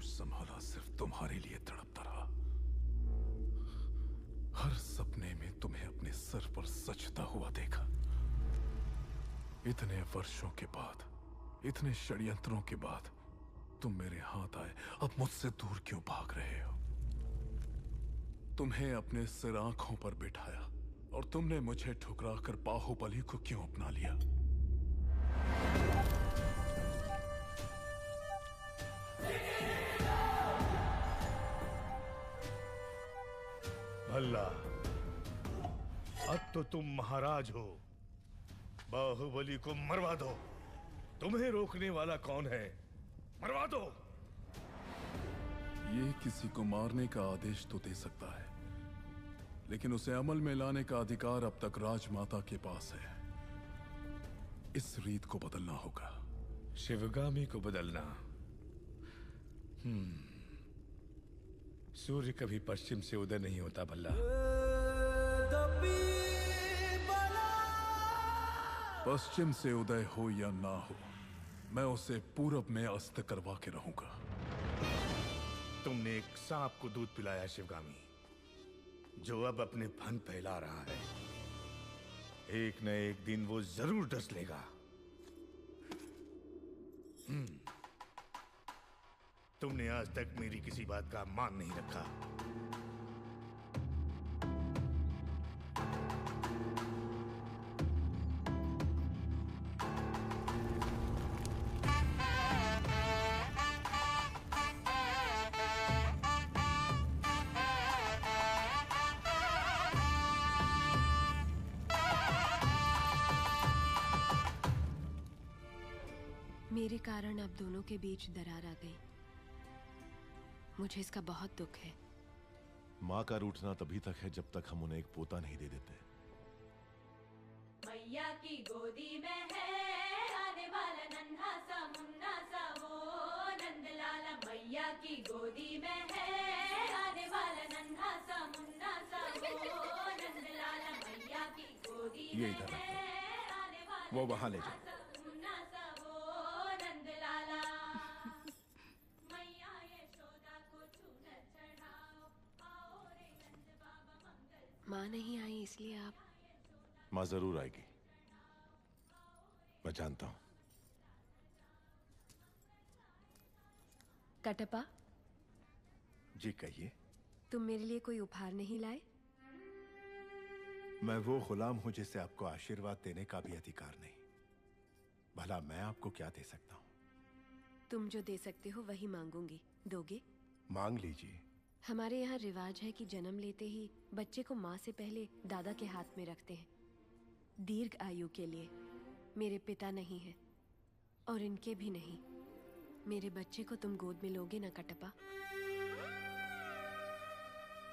संभाला सिर्फ तुम्हारे लिए तड़पता रहा। हर सपने में तुम्हें अपने सर पर सजता हुआ देखा। इतने वर्षों के बाद, इतने षड्यंत्रों के बाद तुम मेरे हाथ आए, अब मुझसे दूर क्यों भाग रहे हो? तुम्हें अपने सिर आंखों पर बिठाया और तुमने मुझे ठुकराकर बाहुबली को क्यों अपना लिया?
भल्ला, अब तो तुम महाराज हो। बाहुबली को मरवा दो। तुम्हें रोकने वाला कौन है? मरवा दो।
ये किसी को मारने का आदेश तो दे सकता है, लेकिन उसे अमल में लाने का अधिकार अब तक राजमाता के पास है। इस रीत को बदलना होगा।
शिवगामी को बदलना? सूर्य कभी पश्चिम से उदय नहीं होता भल्ला।
पश्चिम से उदय हो या ना हो, मैं उसे पूरब में अस्त करवा के रहूंगा।
तुमने एक सांप को दूध पिलाया शिवगामी, जो अब अपने फन फैला रहा है। एक न एक दिन वो जरूर डस लेगा। तुमने आज तक मेरी किसी बात का मान नहीं रखा।
मेरे कारण अब दोनों के बीच दरार आ गई। मुझे इसका बहुत दुख है।
माँ का रूठना तभी तक है जब तक हम उन्हें एक पोता नहीं दे देते।
मैया की गोदी में है आने वाला नन्हा सा मुन्ना सा वो नंदलाला। मैया की गोदी में है आने वाला नन्हा सा मुन्ना सा वो नंदलाला। मैया की गोदी
ये
में
इधर
है आने वाला
वो वहां ले जाओ।
मुन्ना सा वो नंदलाला। मैया यशोदा को चूनर चढ़ाओ, आओ रे नंद बाबा मंगल।
माँ नहीं आई इसलिए आप।
माँ जरूर आएगी, मैं जानता हूं।
कटप्पा,
जी कहिए।
तुम मेरे लिए कोई उपहार नहीं लाए?
मैं वो गुलाम हूं जिसे आपको आशीर्वाद देने का भी अधिकार नहीं। भला मैं आपको क्या दे सकता हूं?
तुम जो दे सकते हो वही मांगूंगी। दोगे?
मांग लीजिए।
हमारे यहाँ रिवाज है कि जन्म लेते ही बच्चे को माँ से पहले दादा के हाथ में रखते हैं, दीर्घ आयु के लिए। मेरे पिता नहीं है और इनके भी नहीं। मेरे बच्चे को तुम गोद में लोगे ना कटप्पा?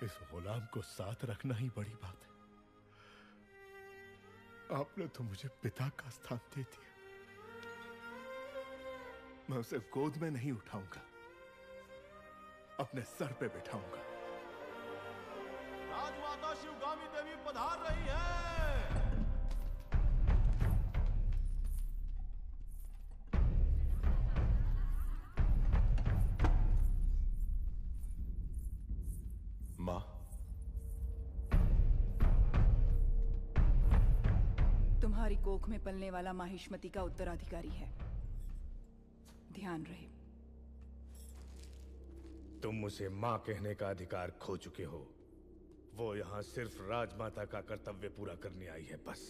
इस गुलाम को साथ रखना ही बड़ी बात है। आपने तो मुझे पिता का स्थान दे दिया। मैं उसे गोद में नहीं उठाऊंगा, अपने सर पे बिठाऊंगा।
राजमाता शिवगामी देवी पधार रही है।
माँ,
तुम्हारी कोख में पलने वाला माहिष्मति का उत्तराधिकारी है, ध्यान रहे।
तुम उसे माँ कहने का अधिकार खो चुके हो। वो यहां सिर्फ राजमाता का कर्तव्य पूरा करने आई है, बस।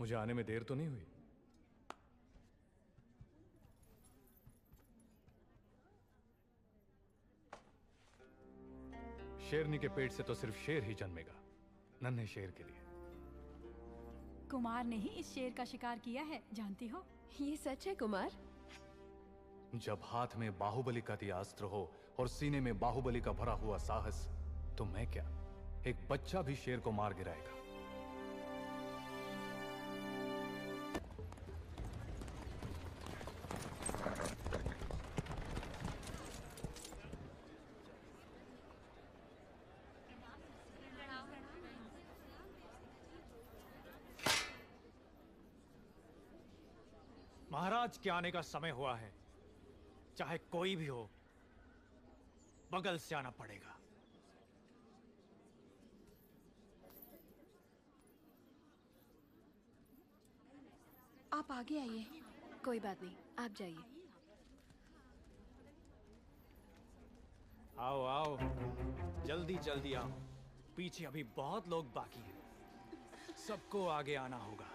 मुझे आने में देर तो नहीं हुई? शेरनी के पेट से तो सिर्फ शेर ही जन्मेगा, नन्हे शेर के लिए।
कुमार ने ही इस शेर का शिकार किया है, जानती हो?
ये सच है कुमार?
जब हाथ में बाहुबली का दिया अस्त्र हो और सीने में बाहुबली का भरा हुआ साहस, तो मैं क्या, एक बच्चा भी शेर को मार गिराएगा।
महाराज के आने का समय हुआ है। चाहे कोई भी हो, बगल से आना पड़ेगा।
आप आगे आइए। कोई बात नहीं, आप जाइए।
आओ आओ, जल्दी जल्दी आओ। पीछे अभी बहुत लोग बाकी हैं। सबको आगे आना होगा।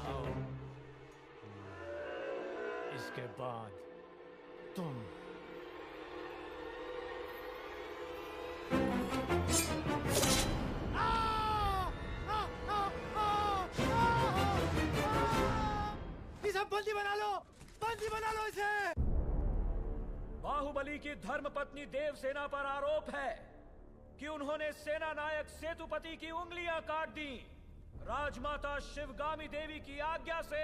आओ। इसके बाद तुम।
इसे बंदी बना लो, बंदी बना लो इसे।
बाहुबली की धर्मपत्नी देवसेना पर आरोप है कि उन्होंने सेना नायक सेतुपति की उंगलियां काट दी। राजमाता शिवगामी देवी की आज्ञा से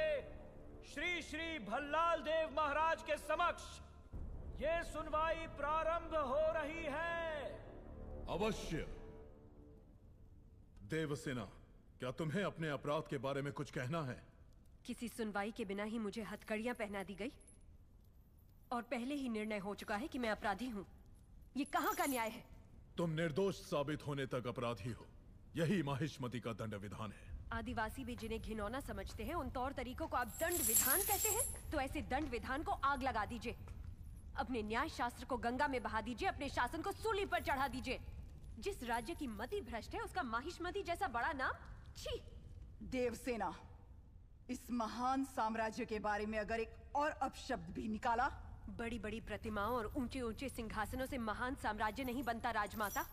श्री श्री भल्लाल देव महाराज के समक्ष ये सुनवाई प्रारंभ हो रही है।
अवश्य। देवसेना, क्या तुम्हें अपने अपराध के बारे में कुछ कहना है?
किसी सुनवाई के बिना ही मुझे हथकड़ियां पहना दी गई और पहले ही निर्णय हो चुका है कि मैं अपराधी हूं। ये कहां का न्याय है?
तुम निर्दोष साबित होने तक अपराधी हो, यही माहिष्मति का दंड विधान है।
आदिवासी भी जिन्हें घिनौना समझते हैं उन तौर तरीकों को आप दंड विधान कहते हैं? तो ऐसे दंड विधान को आग लगा दीजिए, अपने न्याय शास्त्र को गंगा में बहा दीजिए, अपने शासन को सूली पर चढ़ा दीजिए। जिस राज्य की मति भ्रष्ट है उसका माहिष्मति जैसा बड़ा नाम, छी।
देवसेना, इस महान साम्राज्य के बारे में अगर एक और अपशब्द भी निकाला।
बड़ी बड़ी प्रतिमाओं और ऊंचे ऊंचे सिंहासनों से महान साम्राज्य नहीं बनता राजमाता,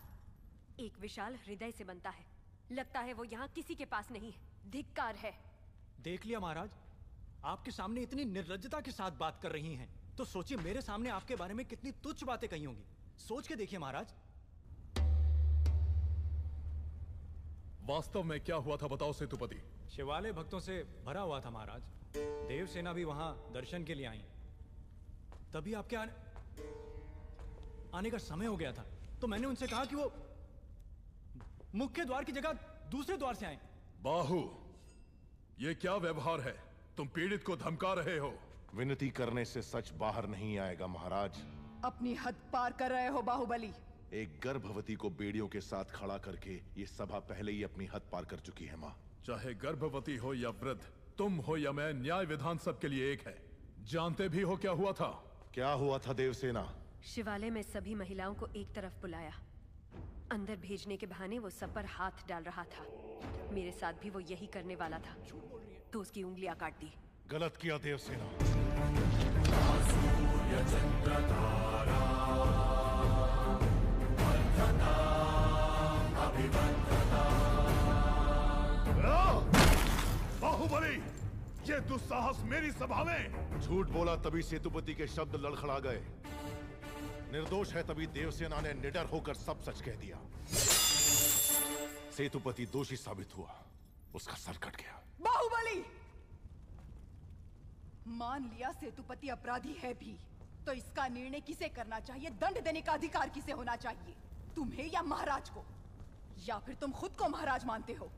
एक विशाल हृदय से बनता है। लगता है वो यहाँ किसी के पास नहीं है। धिक्कार है।
देख लिया महाराज, आपके सामने इतनी निर्लज्जता के साथ बात कर रही हैं, तो सोचिए मेरे सामने आपके बारे में कितनी तुच्छ बातें कही होंगी। सोच के देखिए महाराज।
वास्तव में क्या हुआ था बताओ सेतुपति।
शिवालय भक्तों से भरा हुआ था महाराज। देवसेना भी वहां दर्शन के लिए आई। तभी आपके आने का समय हो गया था, तो मैंने उनसे कहा कि वो मुख्य द्वार की जगह दूसरे द्वार से आए।
बाहु, ये क्या व्यवहार है? तुम पीड़ित को धमका रहे हो।
विनती करने से सच बाहर नहीं आएगा महाराज।
अपनी हद पार कर रहे हो बाहुबली।
एक गर्भवती को बेड़ियों के साथ खड़ा करके ये सभा पहले ही अपनी हद पार कर चुकी है माँ।
चाहे गर्भवती हो या वृद्ध, तुम हो या मैं, न्याय विधान सबके लिए एक है। जानते भी हो क्या हुआ था?
क्या हुआ था देवसेना?
शिवालय में सभी महिलाओं को एक तरफ बुलाया, अंदर भेजने के बहाने वो सब पर हाथ डाल रहा था। मेरे साथ भी वो यही करने वाला था, तो उसकी उंगलियां काट दी।
गलत किया देवसेना।
बाहुबली, ये दुस्साहस मेरी सभा में!
झूठ बोला तभी सेतुपति के शब्द लड़खड़ा गए। निर्दोष है तभी देवसेना ने निडर होकर सब सच कह दिया। सेतुपति दोषी साबित हुआ, उसका सर कट गया।
बाहुबली, मान लिया सेतुपति अपराधी है भी, तो इसका निर्णय किसे करना चाहिए, दंड देने का अधिकार किसे होना चाहिए? तुम्हें या महाराज को? या फिर तुम खुद को महाराज मानते हो?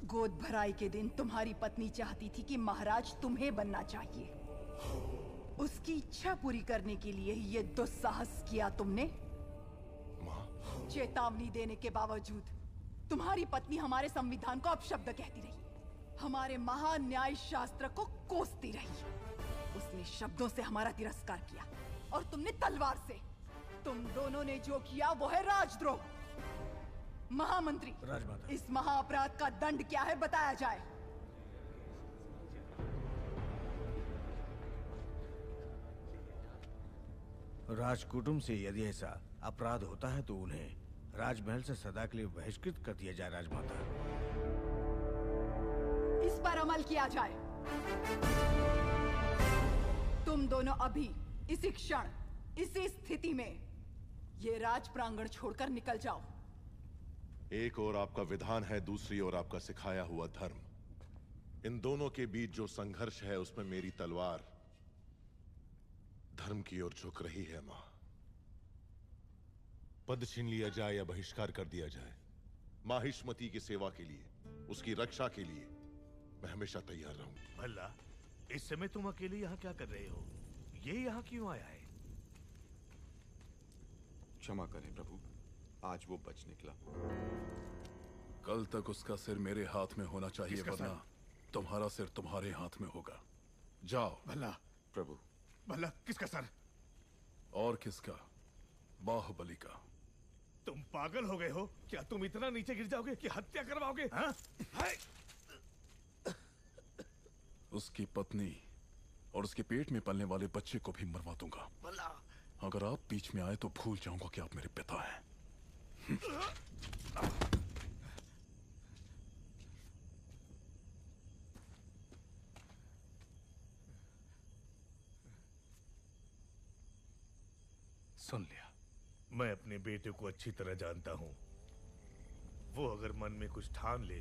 गोद भराई के दिन तुम्हारी पत्नी चाहती थी कि महाराज तुम्हें बनना चाहिए। उसकी इच्छा पूरी करने के लिए ही ये दुस्साहस किया तुमने। चेतावनी देने के बावजूद तुम्हारी पत्नी हमारे संविधान को अपशब्द कहती रही, हमारे महान न्याय शास्त्र को कोसती रही। उसने शब्दों से हमारा तिरस्कार किया और तुमने तलवार से। तुम दोनों ने जो किया वो है राजद्रोह। महामंत्री, इस महाअपराध का दंड क्या है बताया जाए।
राजकुटुंब से यदि ऐसा अपराध होता है तो उन्हें राजमहल से सदा के लिए बहिष्कृत कर दिया जाए। राजमाता,
इस पर अमल किया जाए। तुम दोनों अभी इसी क्षण इसी स्थिति में ये राज प्रांगण छोड़कर निकल जाओ।
एक ओर आपका विधान है, दूसरी ओर आपका सिखाया हुआ धर्म। इन दोनों के बीच जो संघर्ष है उसमें मेरी तलवार धर्म की ओर झुक रही है मां। पद छीन लिया जाए या बहिष्कार कर दिया जाए, माहिष्मति की सेवा के लिए, उसकी रक्षा के लिए मैं हमेशा तैयार रहूंगा।
भल्ला, इस समय तुम अकेले यहाँ क्या कर रहे हो? ये यहाँ क्यों आया है?
क्षमा करें प्रभु, आज वो बच निकला।
कल तक उसका सिर मेरे हाथ में होना चाहिए, वरना तुम्हारा सिर तुम्हारे हाथ में होगा। जाओ।
भल्ला
प्रभु।
भल्ला, किसका सर?
और किसका? बाहुबली का।
तुम पागल हो गए हो क्या? तुम इतना नीचे गिर जाओगे कि हत्या करवाओगे? हाँ?
उसकी पत्नी और उसके पेट में पलने वाले बच्चे को भी मरवा दूंगा।
भल्ला,
अगर आप बीच में आए तो भूल जाऊंगा कि आप मेरे पिता हैं।
सुन लिया। मैं अपने बेटे को अच्छी तरह जानता हूं। वो अगर मन में कुछ ठान ले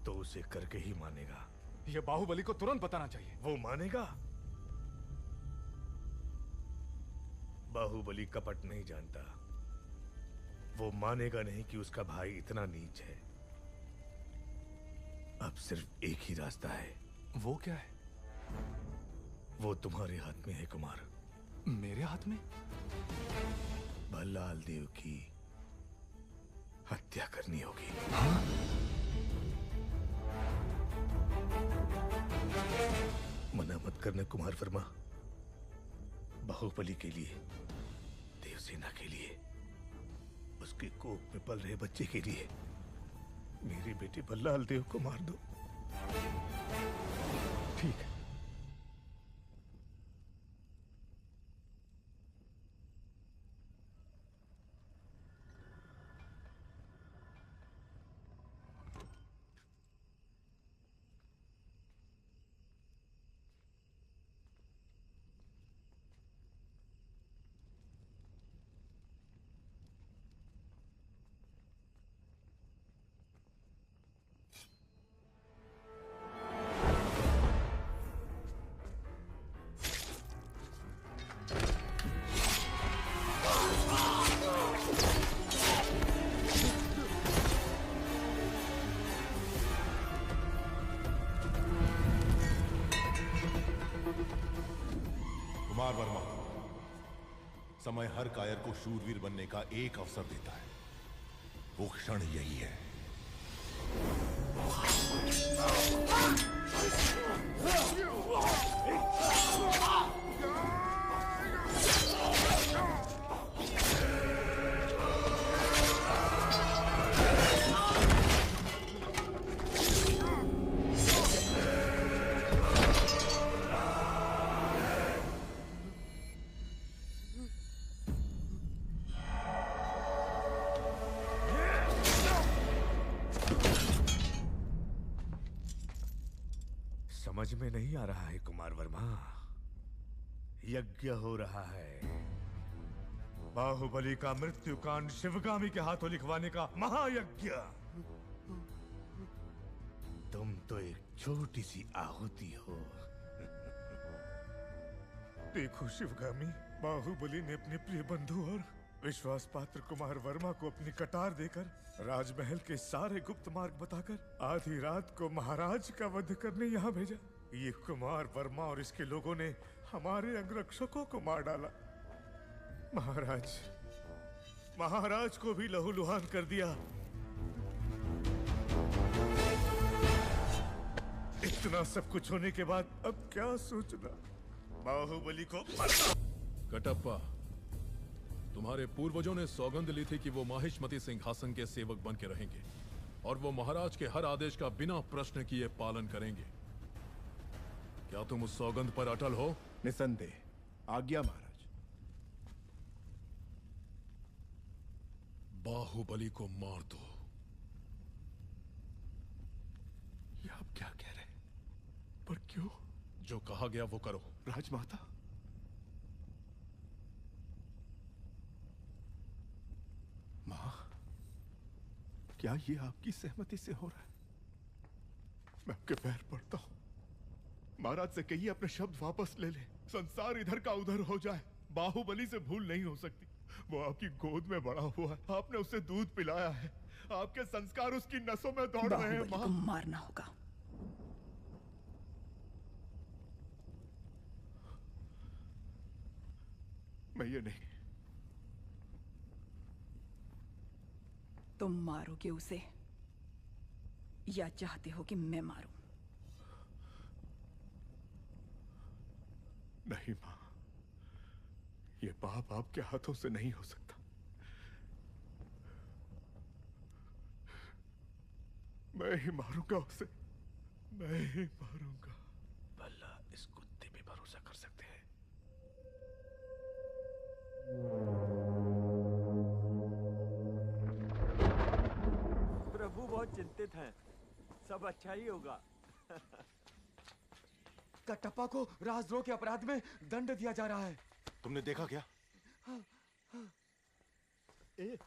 तो उसे करके ही मानेगा।
ये बाहुबली को तुरंत बताना चाहिए।
वो मानेगा? बाहुबली कपट नहीं जानता। वो मानेगा नहीं कि उसका भाई इतना नीच है। अब सिर्फ एक ही रास्ता है।
वो क्या है?
वो तुम्हारे हाथ में है कुमार।
मेरे हाथ में?
भल्लाल देव की हत्या करनी होगी।
हाँ?
मना मत करना कुमार वर्मा। बाहुबली के लिए, देवसेना के लिए, उसके कोख में पल रहे बच्चे के लिए मेरे बेटे भल्लाल देव को मार दो।
ठीक है।
कुमार वर्मा, समय हर कायर को शूरवीर बनने का एक अवसर देता है। वो क्षण यही है।
समझ में नहीं आ रहा है कुमार वर्मा। यज्ञ हो रहा है। बाहुबली का मृत्युकांड शिवगामी के हाथों लिखवाने का महायज्ञ। तुम तो एक छोटी सी आहुति हो। देखो शिवगामी, बाहुबली ने अपने प्रिय बंधु और विश्वास पात्र कुमार वर्मा को अपनी कटार देकर, राजमहल के सारे गुप्त मार्ग बताकर आधी रात को महाराज का वध करने यहाँ भेजा। ये कुमार वर्मा और इसके लोगों ने हमारे अंगरक्षकों को मार डाला। महाराज को भी लहूलुहान कर दिया। इतना सब कुछ होने के बाद अब क्या सोचना? बाहुबली को
कटप्पा, तुम्हारे पूर्वजों ने सौगंध ली थी कि वो माहिष्मती सिंहासन के सेवक बन के रहेंगे और वो महाराज के हर आदेश का बिना प्रश्न किए पालन करेंगे। क्या तुम उस सौगंध पर अटल हो?
निसंदेह। आज्ञा महाराज।
बाहुबली को मार दो।
ये आप क्या कह रहे हैं? पर क्यों?
जो कहा गया वो करो।
राजमाता, मां, क्या ये आपकी सहमति से हो रहा है? मैं आपके पैर पड़ता हूं।
महाराज से कहिए अपने शब्द वापस ले ले। संसार इधर का उधर हो जाए, बाहुबली से भूल नहीं हो सकती। वो आपकी गोद में बड़ा हुआ है, आपने उसे दूध पिलाया है, आपके संस्कार उसकी नसों में दौड़ रहे हैं।
बाहुबली को मारना होगा।
मैं ये नहीं।
तुम मारोगे उसे या चाहते हो कि मैं मारूं?
नहीं मां, ये पाप आपके हाथों से नहीं हो सकता। मैं ही मारूंगा उसे, मैं ही मारूंगा।
भला इस कुत्ते पे भरोसा कर सकते हैं?
प्रभु बहुत चिंतित हैं। सब अच्छा ही होगा।
कटप्पा को राजद्रोह के अपराध में दंड दिया जा रहा है।
तुमने देखा क्या?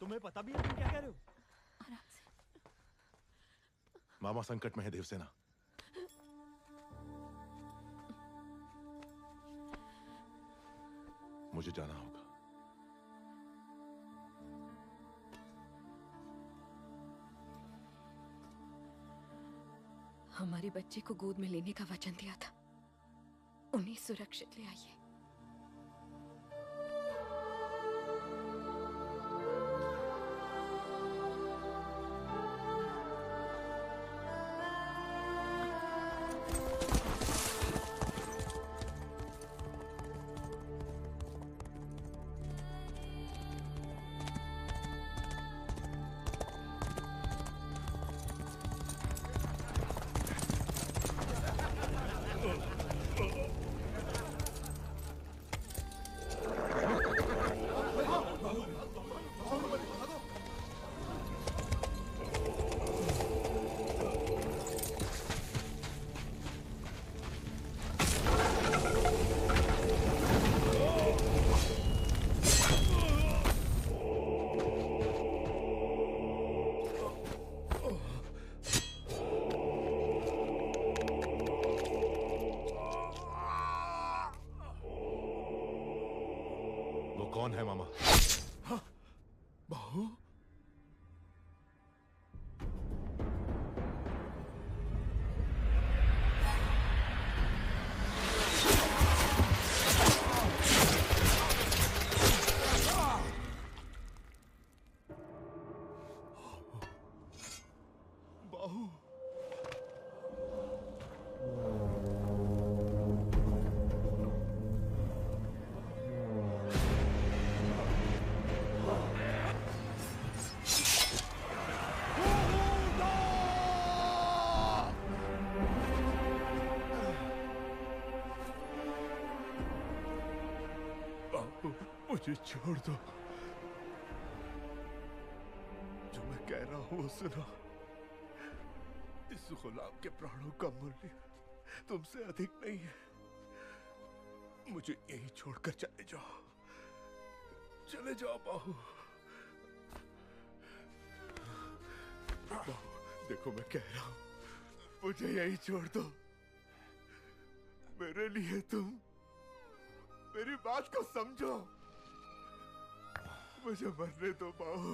तुम्हें पता भी है तुम क्या कह रहे हो?
मामा संकट में है देवसेना। मुझे जाना होगा।
हमारे बच्चे को गोद में लेने का वचन दिया था, उन्हें सुरक्षित ले आइए।
कौन है मामा?
बाहु? बाहु? मुझे छोड़ दो। जो मैं कह रहा हूं वो सुनो। इस गुलाम के प्राणों का मूल्य तुमसे अधिक नहीं है। मुझे यही छोड़कर चले जाओ। चले जाओ बाहु। बाहु, देखो मैं कह रहा हूं, मुझे यही छोड़ दो। मेरे लिए तुम मेरी बात को समझो। मुझे मरने दो बाहु।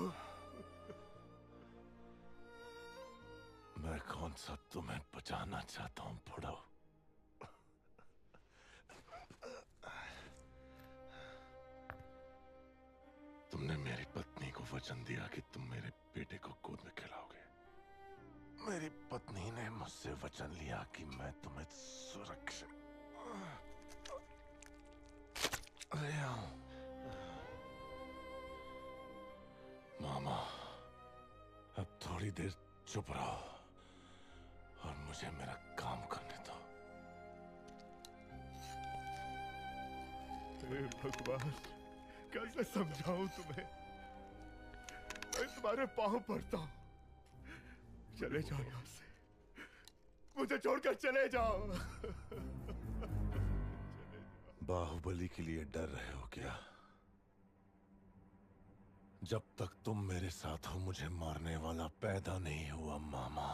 मैं कौन सा तुम्हें बचाना चाहता हूं बुढ़ो? तुमने मेरी पत्नी को वचन दिया कि तुम मेरे बेटे को गोद में खिलाओगे। मेरी पत्नी ने मुझसे वचन लिया कि मैं तुम्हें सुरक्षित ले आऊं। मामा, अब थोड़ी देर चुप रहो और मुझे मेरा काम करने दो।
हे भगवान, कैसे समझाऊं तुम्हें? मैं तुम्हारे पांव पड़ता हूं। चले जाओ यहां से। मुझे छोड़कर चले जाओ।
बाहुबली के लिए डर रहे हो क्या? जब तक तुम मेरे साथ हो मुझे मारने वाला पैदा नहीं हुआ मामा।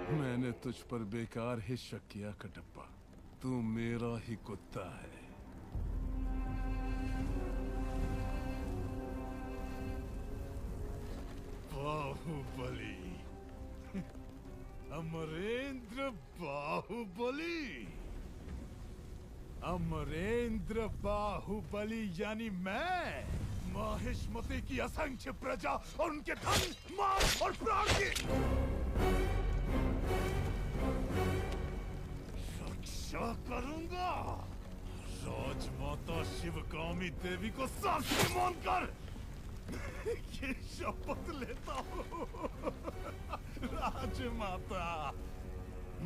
मैंने तुझ पर बेकार ही शक किया कटप्पा। तू मेरा ही कुत्ता है। बाहुबली, अमरेंद्र बाहुबली, अमरेंद्र बाहुबली यानी मैं, माहिष्मति की असंख्य प्रजा और उनके धन, माल और प्राण की रक्षा करूंगा। राजमाता शिवगामी देवी को साक्षी मानकर ये शपथ लेता हूँ। राजमाता,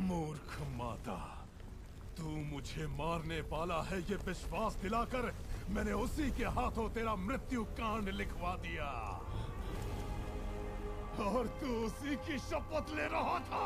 मूर्ख माता, तू मुझे मारने वाला है ये विश्वास दिलाकर मैंने उसी के हाथों तेरा मृत्यु कांड लिखवा दिया और तू उसी की शपथ ले रहा था।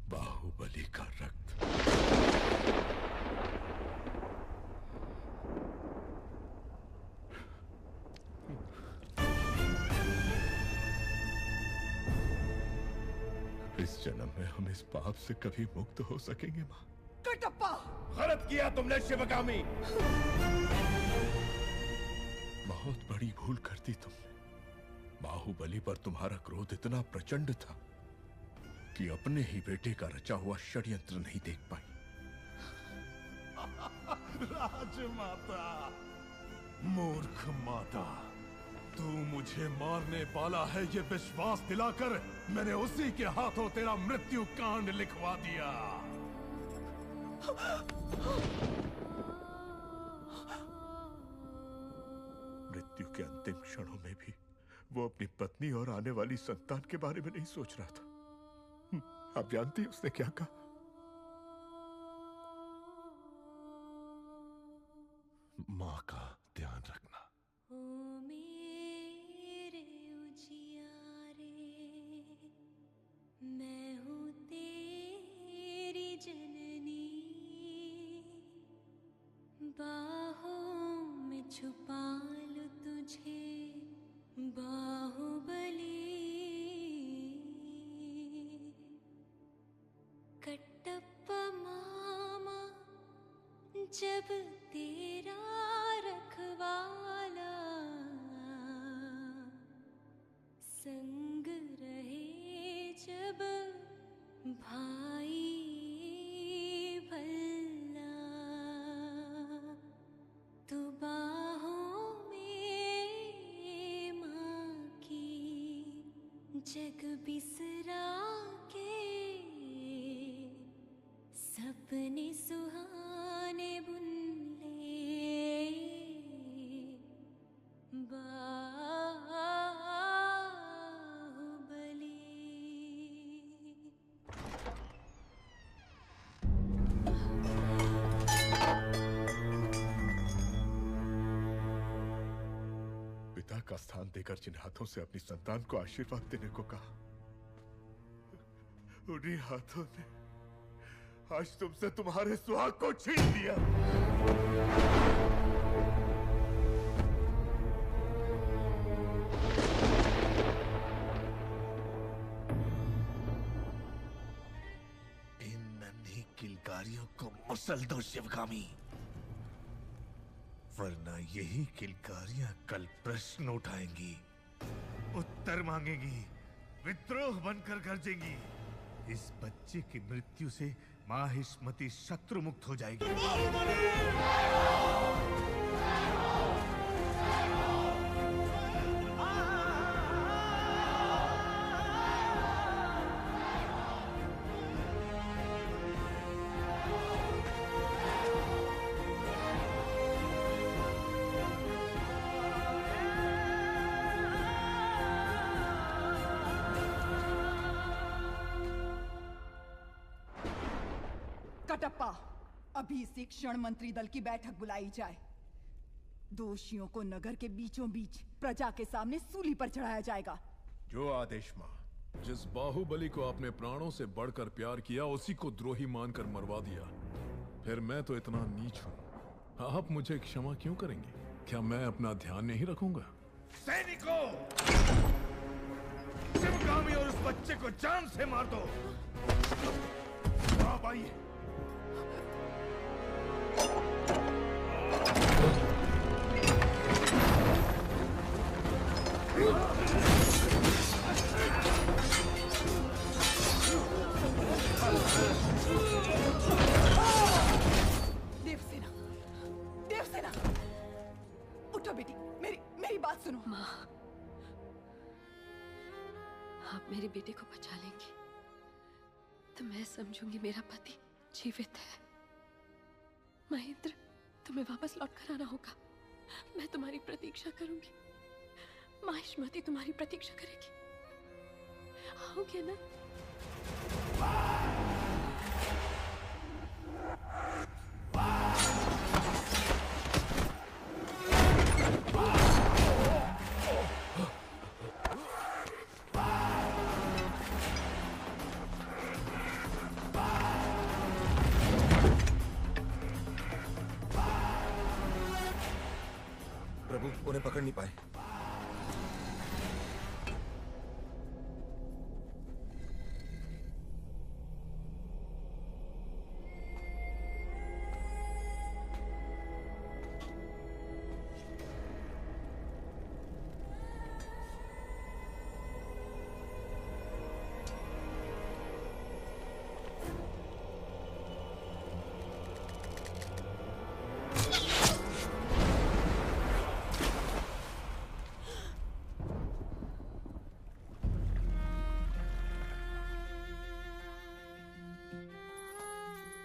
बाहुबली का रक्त।
इस जन्म में हम इस पाप से कभी मुक्त हो सकेंगे माँ?
कटप्पा!
गलत किया तुमने शिवगामी।
बहुत बड़ी भूल कर दी तुमने। बाहुबली पर तुम्हारा क्रोध इतना प्रचंड था कि अपने ही बेटे का रचा हुआ षड्यंत्र नहीं देख पाई।
राजमाता, मूर्ख माता, तू मुझे मारने वाला है ये विश्वास दिलाकर मैंने उसी के हाथों तेरा मृत्यु कांड लिखवा दिया।
मृत्यु के अंतिम क्षणों में भी वो अपनी पत्नी और आने वाली संतान के बारे में नहीं सोच रहा था। आप जानती हैं उसने क्या कहा?
माँ का ध्यान रखना।
ओ मेरे उजियारे, मैं हूँ तेरी जननी, बाहों में छुपा लूं तुझे बाहुबली। कटप्पा मामा जब तेरा रखवाला, संग रहे जब भाई भल्ला, तू बाहों में माँ की जग बिसरा के सपने सुहाने बुन ले बाहुबली।
पिता का स्थान देकर जिन हाथों से अपनी संतान को आशीर्वाद देने को कहा, उन्हीं हाथों ने आज तुमसे तुम्हारे सुहाग को छीन लिया।
इन नन्ही किलकारियों को मसल दो शिवगामी, वरना यही किलकारियां कल प्रश्न उठाएंगी, उत्तर मांगेंगी, विद्रोह बनकर गरजेंगी। इस बच्चे की मृत्यु से माहिष्मति शत्रु मुक्त हो जाएगी।
कटप्पा, अभी इसी क्षण मंत्री दल की बैठक बुलाई जाए। दोषियों को नगर के बीचों बीच प्रजा के सामने सूली पर चढ़ाया जाएगा।
जो आदेश मां।
जिस बाहुबली को आपने प्राणों से बढ़कर प्यार किया, उसी को द्रोही मानकर मरवा दिया। फिर मैं तो इतना नीच हूं, आप मुझे क्षमा क्यों करेंगे? क्या मैं अपना ध्यान नहीं रखूंगा?
सैनिकों, शिवगामी और उस बच्चे को जान से मार दो। आप आइए।
देवसेना, देवसेना, उठो बेटी, मेरी बात सुनो।
माँ, आप मेरे बेटे को बचा लेंगी तो मैं समझूंगी मेरा पति जीवित है। महेंद्र, तुम्हें वापस लौट कर आना होगा। मैं तुम्हारी प्रतीक्षा करूंगी। माहिष्मति तुम्हारी प्रतीक्षा करेगी। आओगे ना?
प्रभु, उन्हें पकड़ नहीं पाए।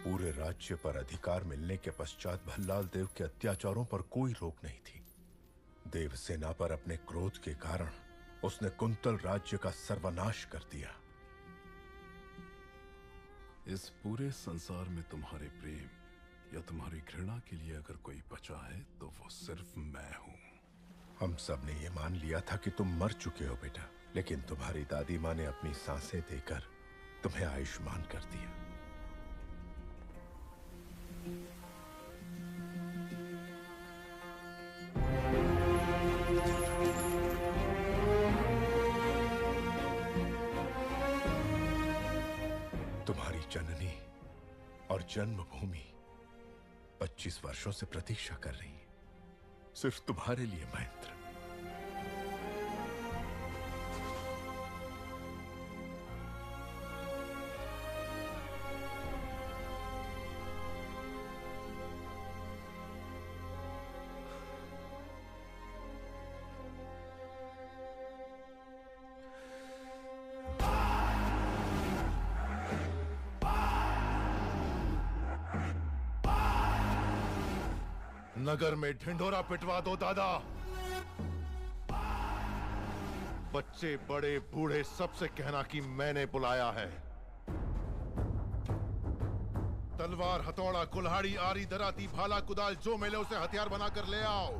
पूरे राज्य पर अधिकार मिलने के पश्चात भल्लाल देव के अत्याचारों पर कोई रोक नहीं थी। देवसेना पर अपने क्रोध के कारण उसने कुंतल राज्य का सर्वनाश कर दिया।
इस पूरे संसार में तुम्हारे प्रेम या तुम्हारी घृणा के लिए अगर कोई बचा है तो वो सिर्फ मैं हूं।
हम सब ने ये मान लिया था कि तुम मर चुके हो बेटा, लेकिन तुम्हारी दादी माँ ने अपनी सांसें देकर तुम्हें आयुष्मान कर दिया। तुम्हारी जननी और जन्मभूमि 25 वर्षों से प्रतीक्षा कर रही है, सिर्फ तुम्हारे लिए महेंद्र।
नगर में ढिंढोरा पिटवा दो दादा। बच्चे बड़े बूढ़े सबसे कहना कि मैंने बुलाया है। तलवार, हथौड़ा, कुल्हाड़ी, आरी, दराती, भाला, कुदाल जो मिले उसे हथियार बनाकर ले आओ।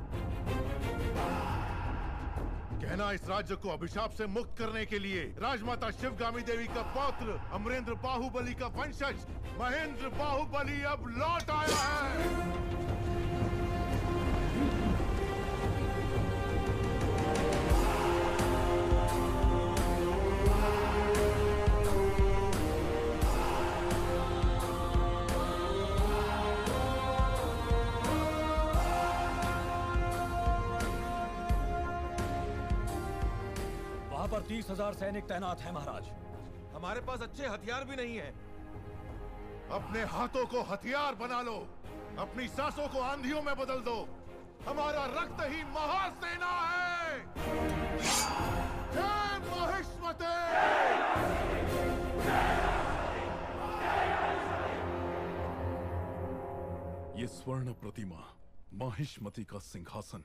कहना इस राज्य को अभिशाप से मुक्त करने के लिए राजमाता शिवगामी देवी का पौत्र अमरेंद्र बाहुबली का वंशज महेंद्र बाहुबली अब लौट आया है।
वहां पर 30,000 सैनिक तैनात हैं महाराज।
हमारे पास अच्छे हथियार भी नहीं है।
अपने हाथों को हथियार बना लो, अपनी सांसों को आंधियों में बदल दो। हमारा रक्त ही महासेना है। जय महिष्मते। ये स्वर्ण प्रतिमा, माहिष्मती का सिंहासन,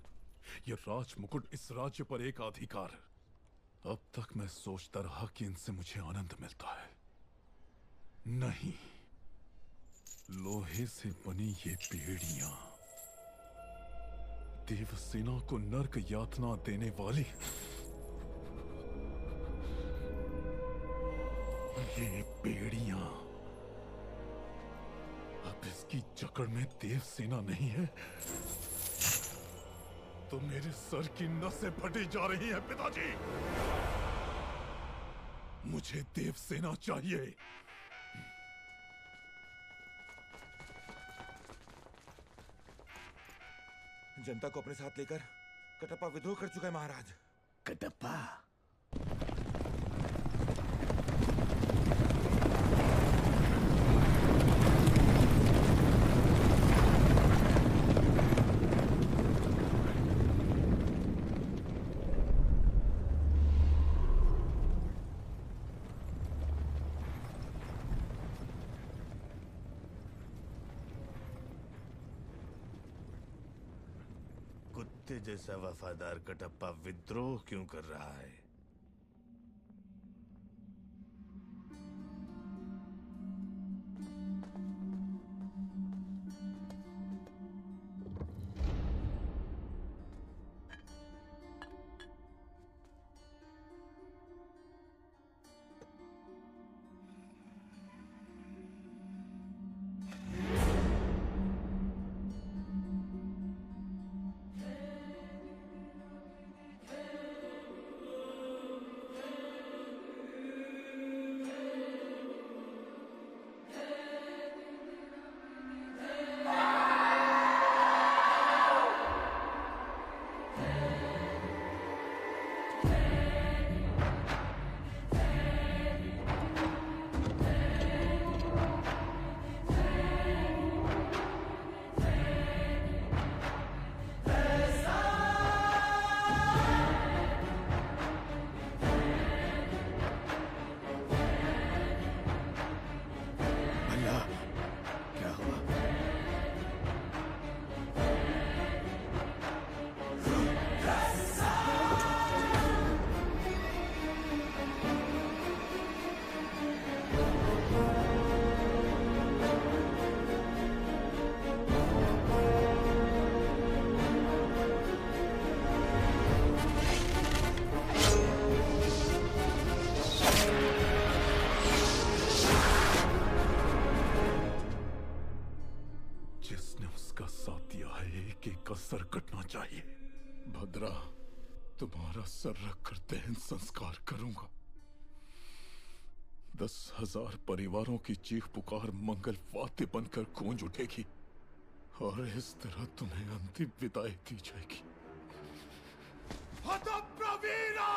ये राज मुकुट, इस राज्य पर एक अधिकार। अब तक मैं सोचता रहा कि इनसे मुझे आनंद मिलता है, नहीं, लोहे से बनी ये बेड़ियां देवसेना को नर्क यातना देने वाली। ये बेड़ियां अब इसकी जकड़ में देवसेना नहीं है तो मेरे सर की नसें फटी जा रही हैं पिताजी। मुझे देवसेना चाहिए।
जनता को अपने साथ लेकर कटप्पा विद्रोह कर चुका है महाराज।
कटप्पा? कुत्ते जैसा वफादार कटप्पा विद्रोह क्यों कर रहा है?
सर कटना चाहिए। भद्रा, तुम्हारा सर रखकर दहन संस्कार करूंगा। 10,000 परिवारों की चीख पुकार मंगल वाद्य बनकर गूंज उठेगी और इस तरह तुम्हें अंतिम विदाई दी जाएगी। हतप्रवीरा!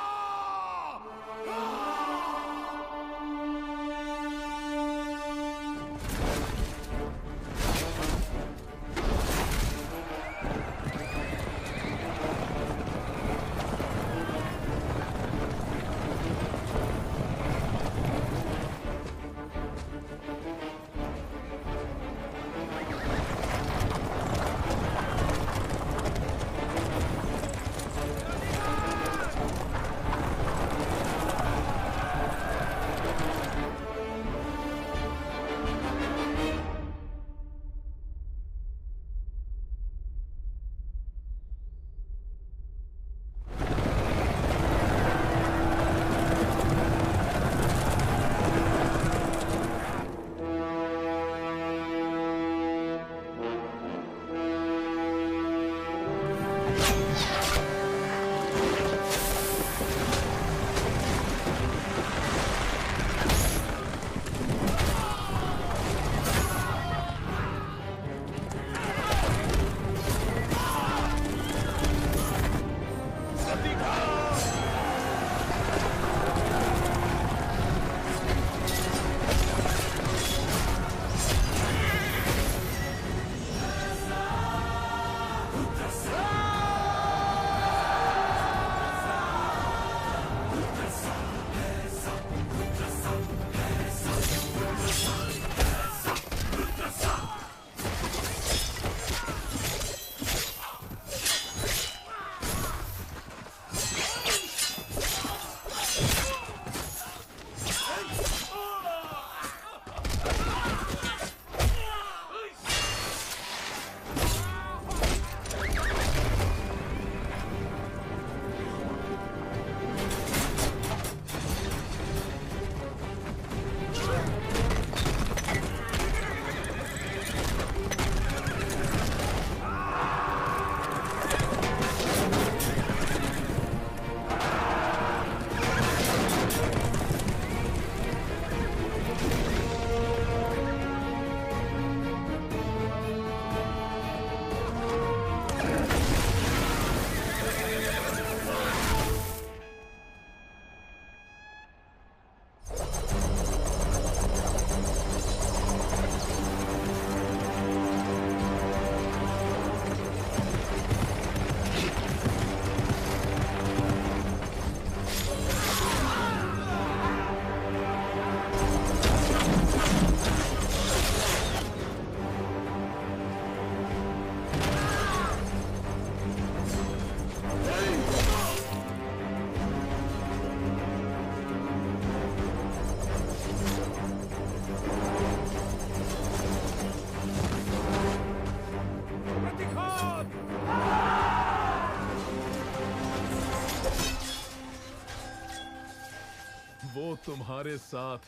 वो तुम्हारे साथ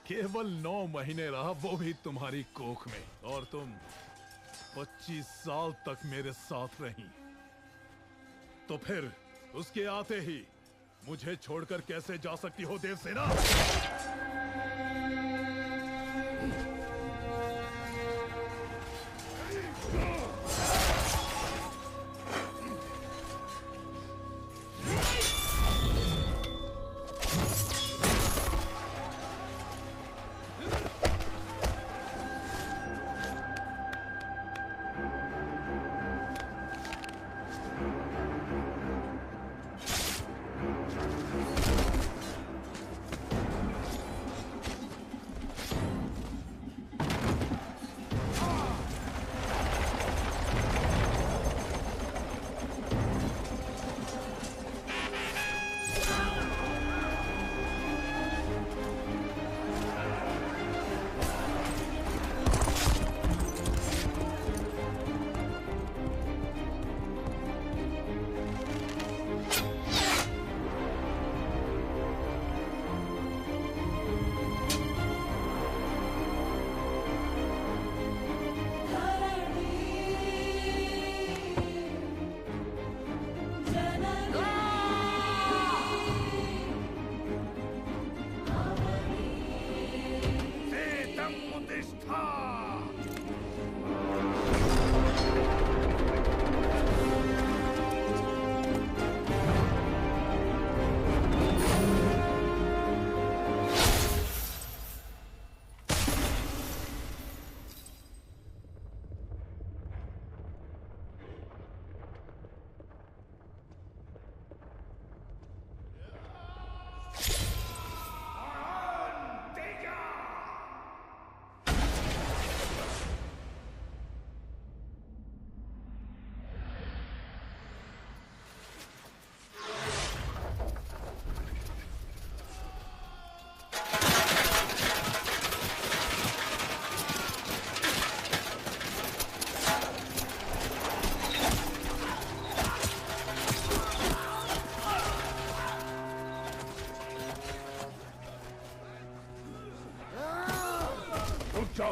केवल 9 महीने रहा, वो भी तुम्हारी कोख में, और तुम 25 साल तक मेरे साथ रही। तो फिर उसके आते ही मुझे छोड़कर कैसे जा सकती हो देवसेना?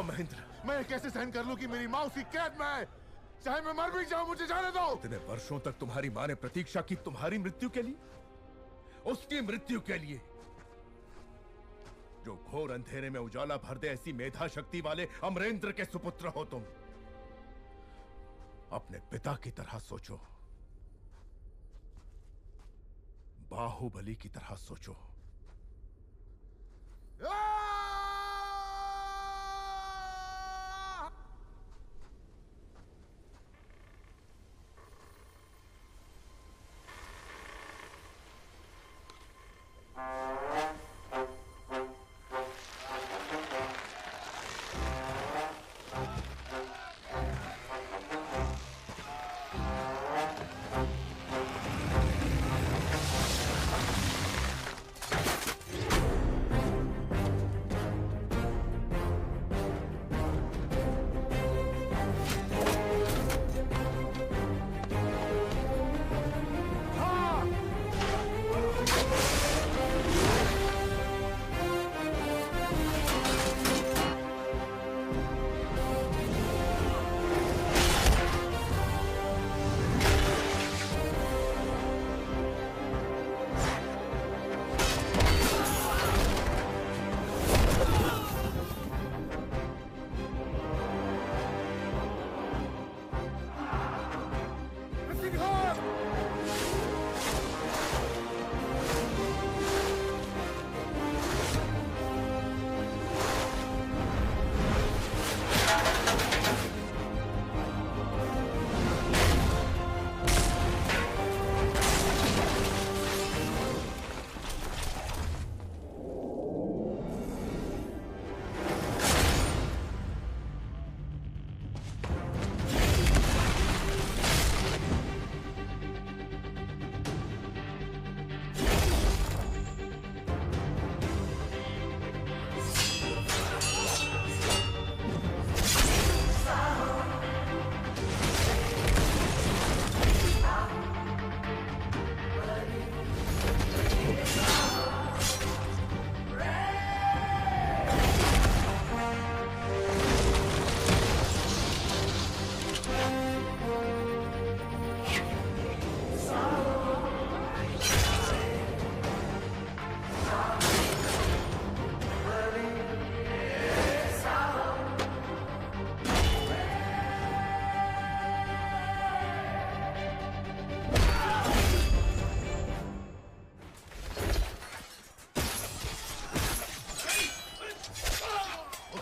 महेंद्र, मैं कैसे सहन कर लूं कि मेरी माँ उसकी कैद में है? चाहे मैं मर भी जाऊं, मुझे जाने दो।
इतने वर्षों तक तुम्हारी माँ ने प्रतीक्षा की तुम्हारी मृत्यु के लिए, उसकी मृत्यु के लिए, जो घोर अंधेरे में उजाला भर दे ऐसी मेधा शक्ति वाले अमरेंद्र के सुपुत्र हो तुम। अपने पिता की तरह सोचो, बाहुबली की तरह सोचो।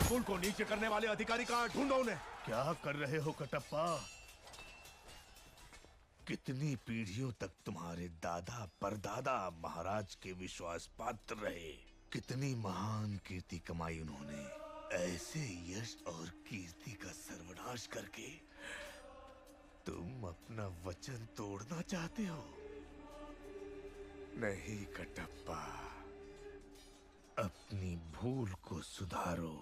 कुल को नीचे करने वाले अधिकारी कहाँ ढूंढो उन्हें। क्या कर रहे हो कटप्पा? कितनी पीढ़ियों तक तुम्हारे दादा परदादा महाराज के विश्वास पात्र रहे, कितनी महान कीर्ति कमाई उन्होंने। ऐसे यश और कीर्ति का सर्वनाश करके तुम अपना वचन तोड़ना चाहते हो? नहीं कटप्पा, अपनी भूल को सुधारो।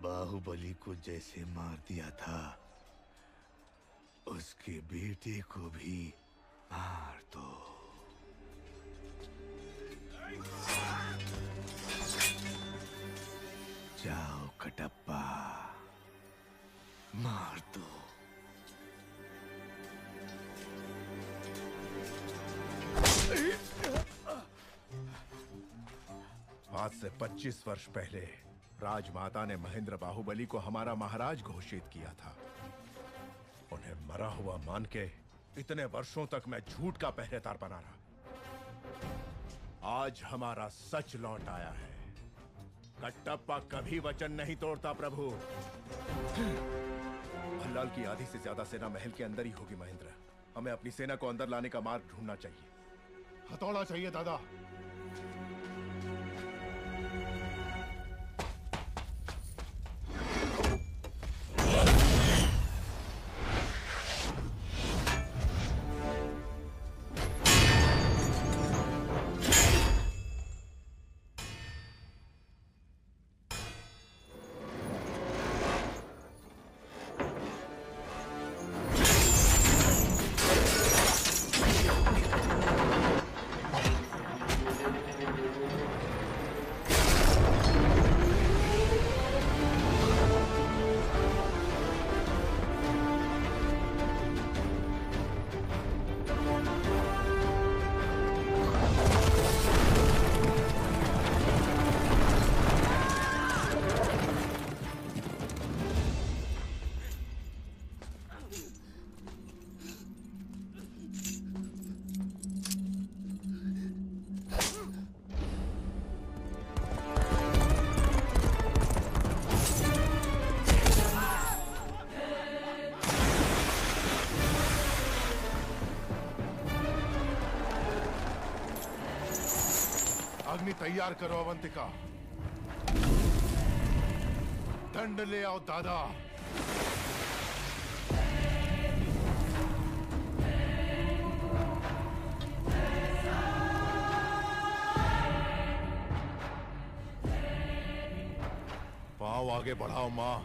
बाहुबली को जैसे मार दिया था, उसके बेटे को भी मार दो। जाओ कटप्पा, मार दो। आज से 25 वर्ष पहले राजमाता ने महेंद्र बाहुबली को हमारा महाराज घोषित किया था। उन्हें मरा हुआ मान के इतने वर्षों तक मैं झूठ का पहरेदार बना रहा। आज हमारा सच लौट आया है। कटप्पा कभी वचन नहीं तोड़ता प्रभु। भल्लाल की आधी से ज्यादा सेना महल के अंदर ही होगी महेंद्र। हमें अपनी सेना को अंदर लाने का मार्ग ढूंढना चाहिए।
हथौड़ा चाहिए दादा। अग्नि तैयार करो अवंतिका। दंड ले आओ दादा। पांव आगे बढ़ाओ मां।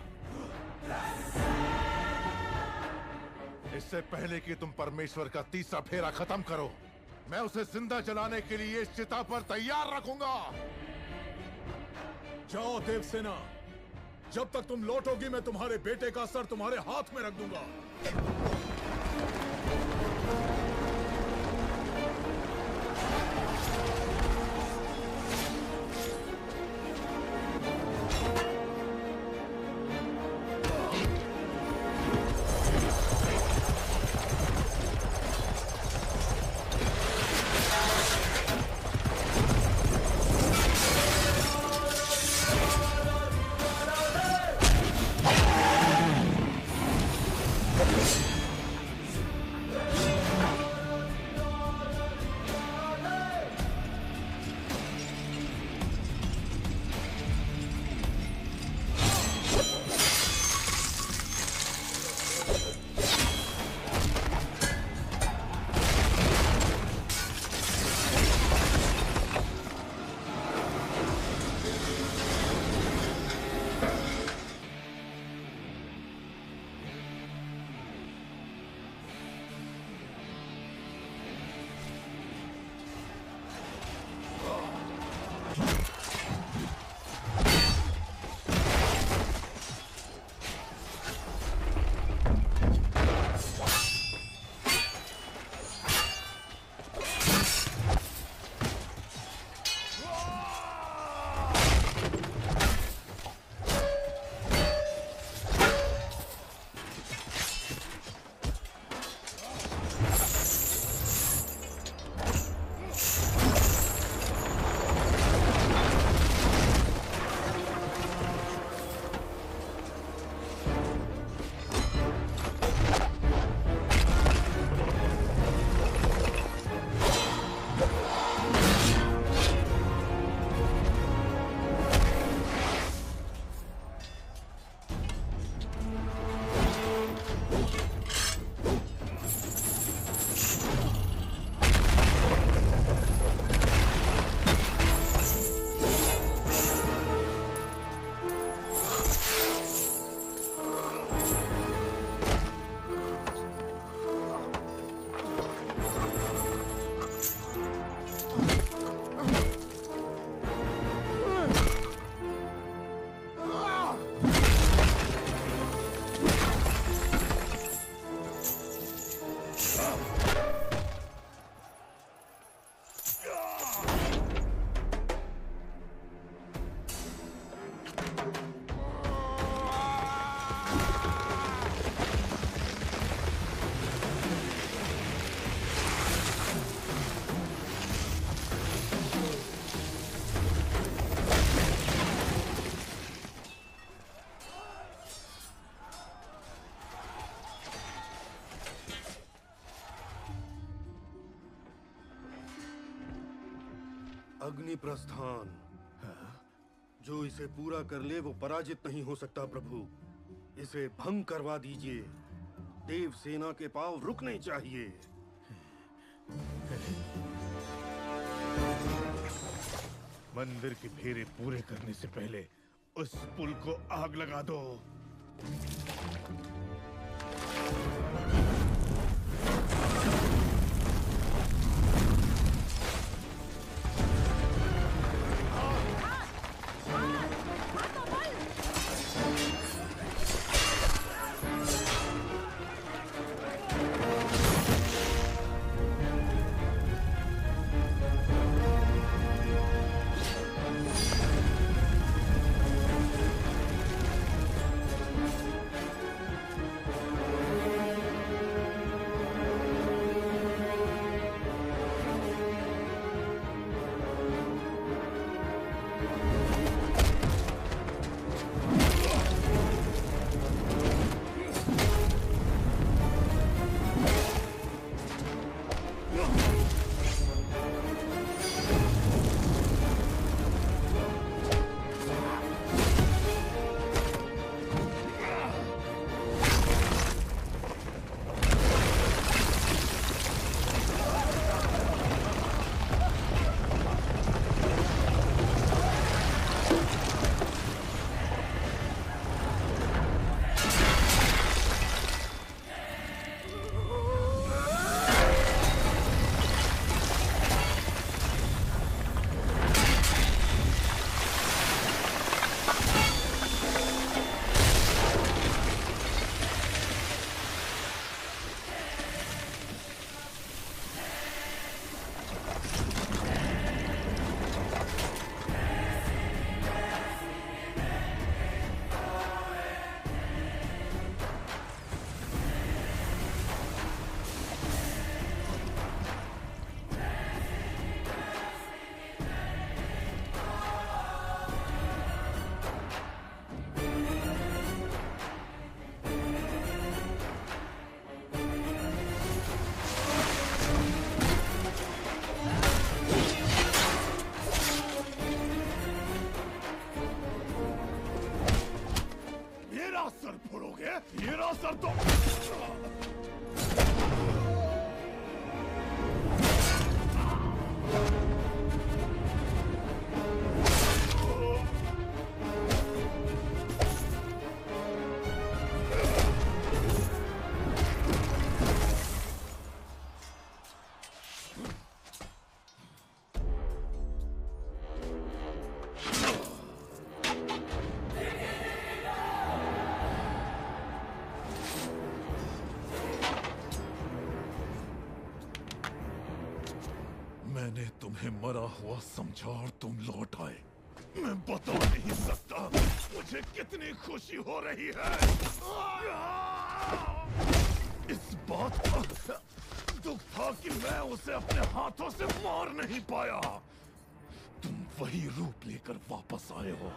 इससे पहले कि तुम परमेश्वर का तीसरा फेरा खत्म करो, मैं उसे जिंदा जलाने के लिए इस चिता पर तैयार रखूंगा।
जाओ देवसेना, जब तक तुम लौटोगी मैं तुम्हारे बेटे का सर तुम्हारे हाथ में रख दूंगा।
अग्नि प्रस्थान। जो इसे पूरा कर ले वो पराजित नहीं हो सकता प्रभु। इसे भंग करवा दीजिए। देव सेना के पांव रुकने चाहिए।
मंदिर के फेरे पूरे करने से पहले उस पुल को आग लगा दो।
मैंने तुम्हें मरा हुआ समझा और तुम लौट आए। मैं बता नहीं सकता मुझे कितनी खुशी हो रही है। इस बात का दुख था कि मैं उसे अपने हाथों से मार नहीं पाया। तुम वही रूप लेकर वापस आए हो।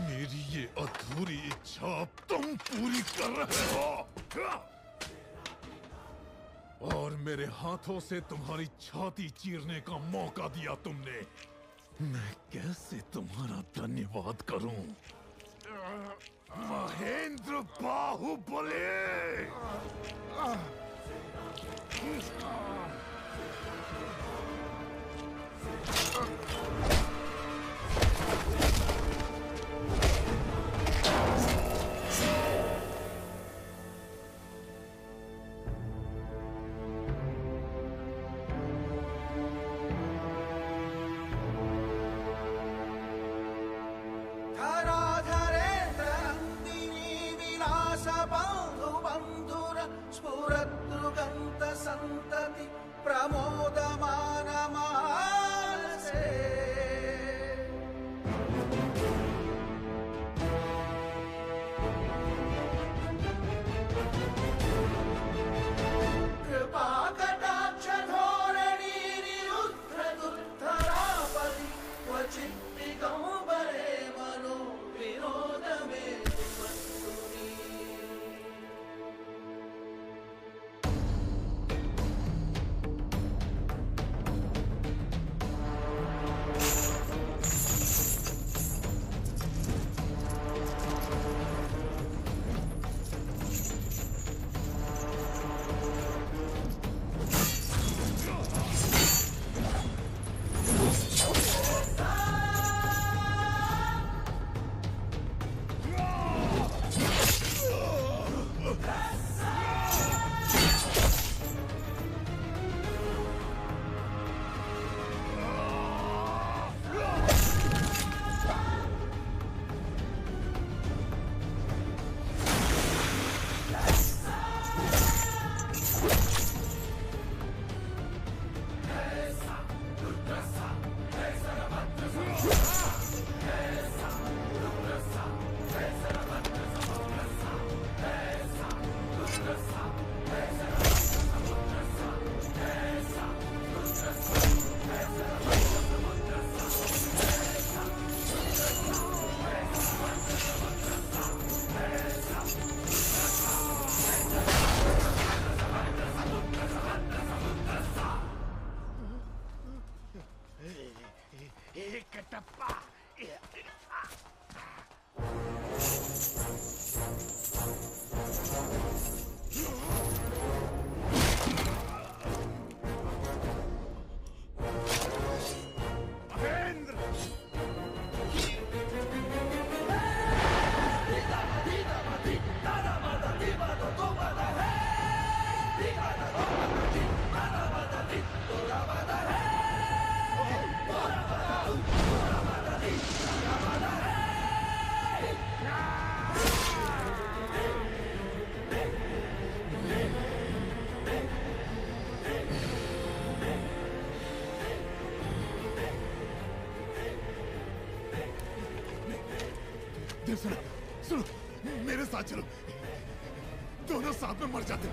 मेरी ये अधूरी इच्छा तुम पूरी कर रहे हो और मेरे हाथों से तुम्हारी छाती चीरने का मौका दिया तुमने। मैं कैसे तुम्हारा धन्यवाद करूं? महेंद्र बाहुबली!
संतति प्रमोदमान मानसे। कृपा कटाक्ष धोरणी निरुद्ध दुर्धरापति क्वचित् दिगंबरे मनो विनोद में
सुनो सुनो, मेरे साथ चलो, दोनों साथ में मर जाते।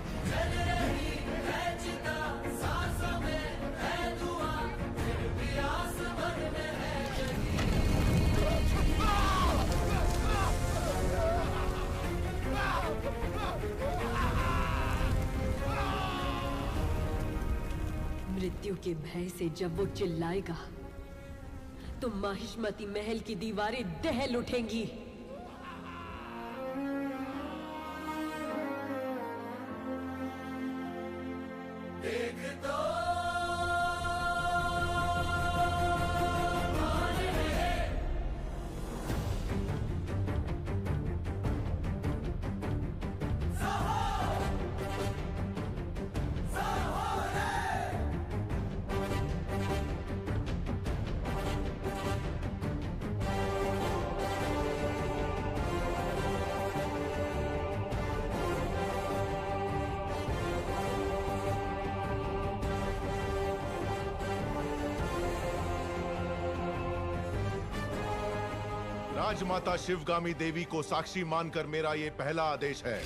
मृत्यु के भय से जब वो चिल्लाएगा तो माहिष्मती महल की दीवारें दहल उठेंगी।
देख तो
राजमाता शिवगामी देवी को साक्षी मानकर मेरा ये पहला आदेश है।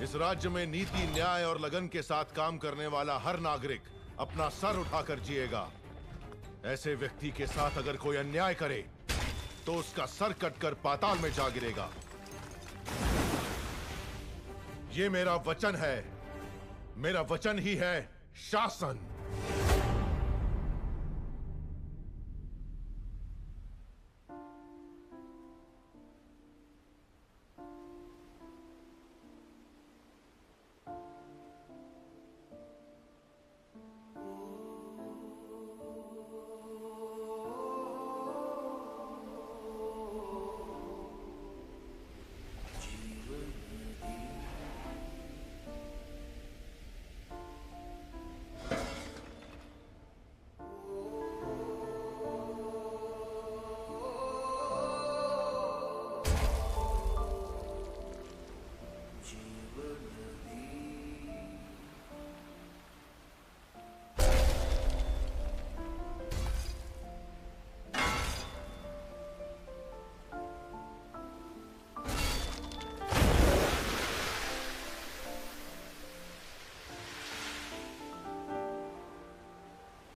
इस राज्य में नीति, न्याय और लगन के साथ काम करने वाला हर नागरिक अपना सर उठाकर जिएगा। ऐसे व्यक्ति के साथ अगर कोई अन्याय करे तो उसका सर कटकर पाताल में जा गिरेगा। ये मेरा वचन है, मेरा वचन ही है शासन।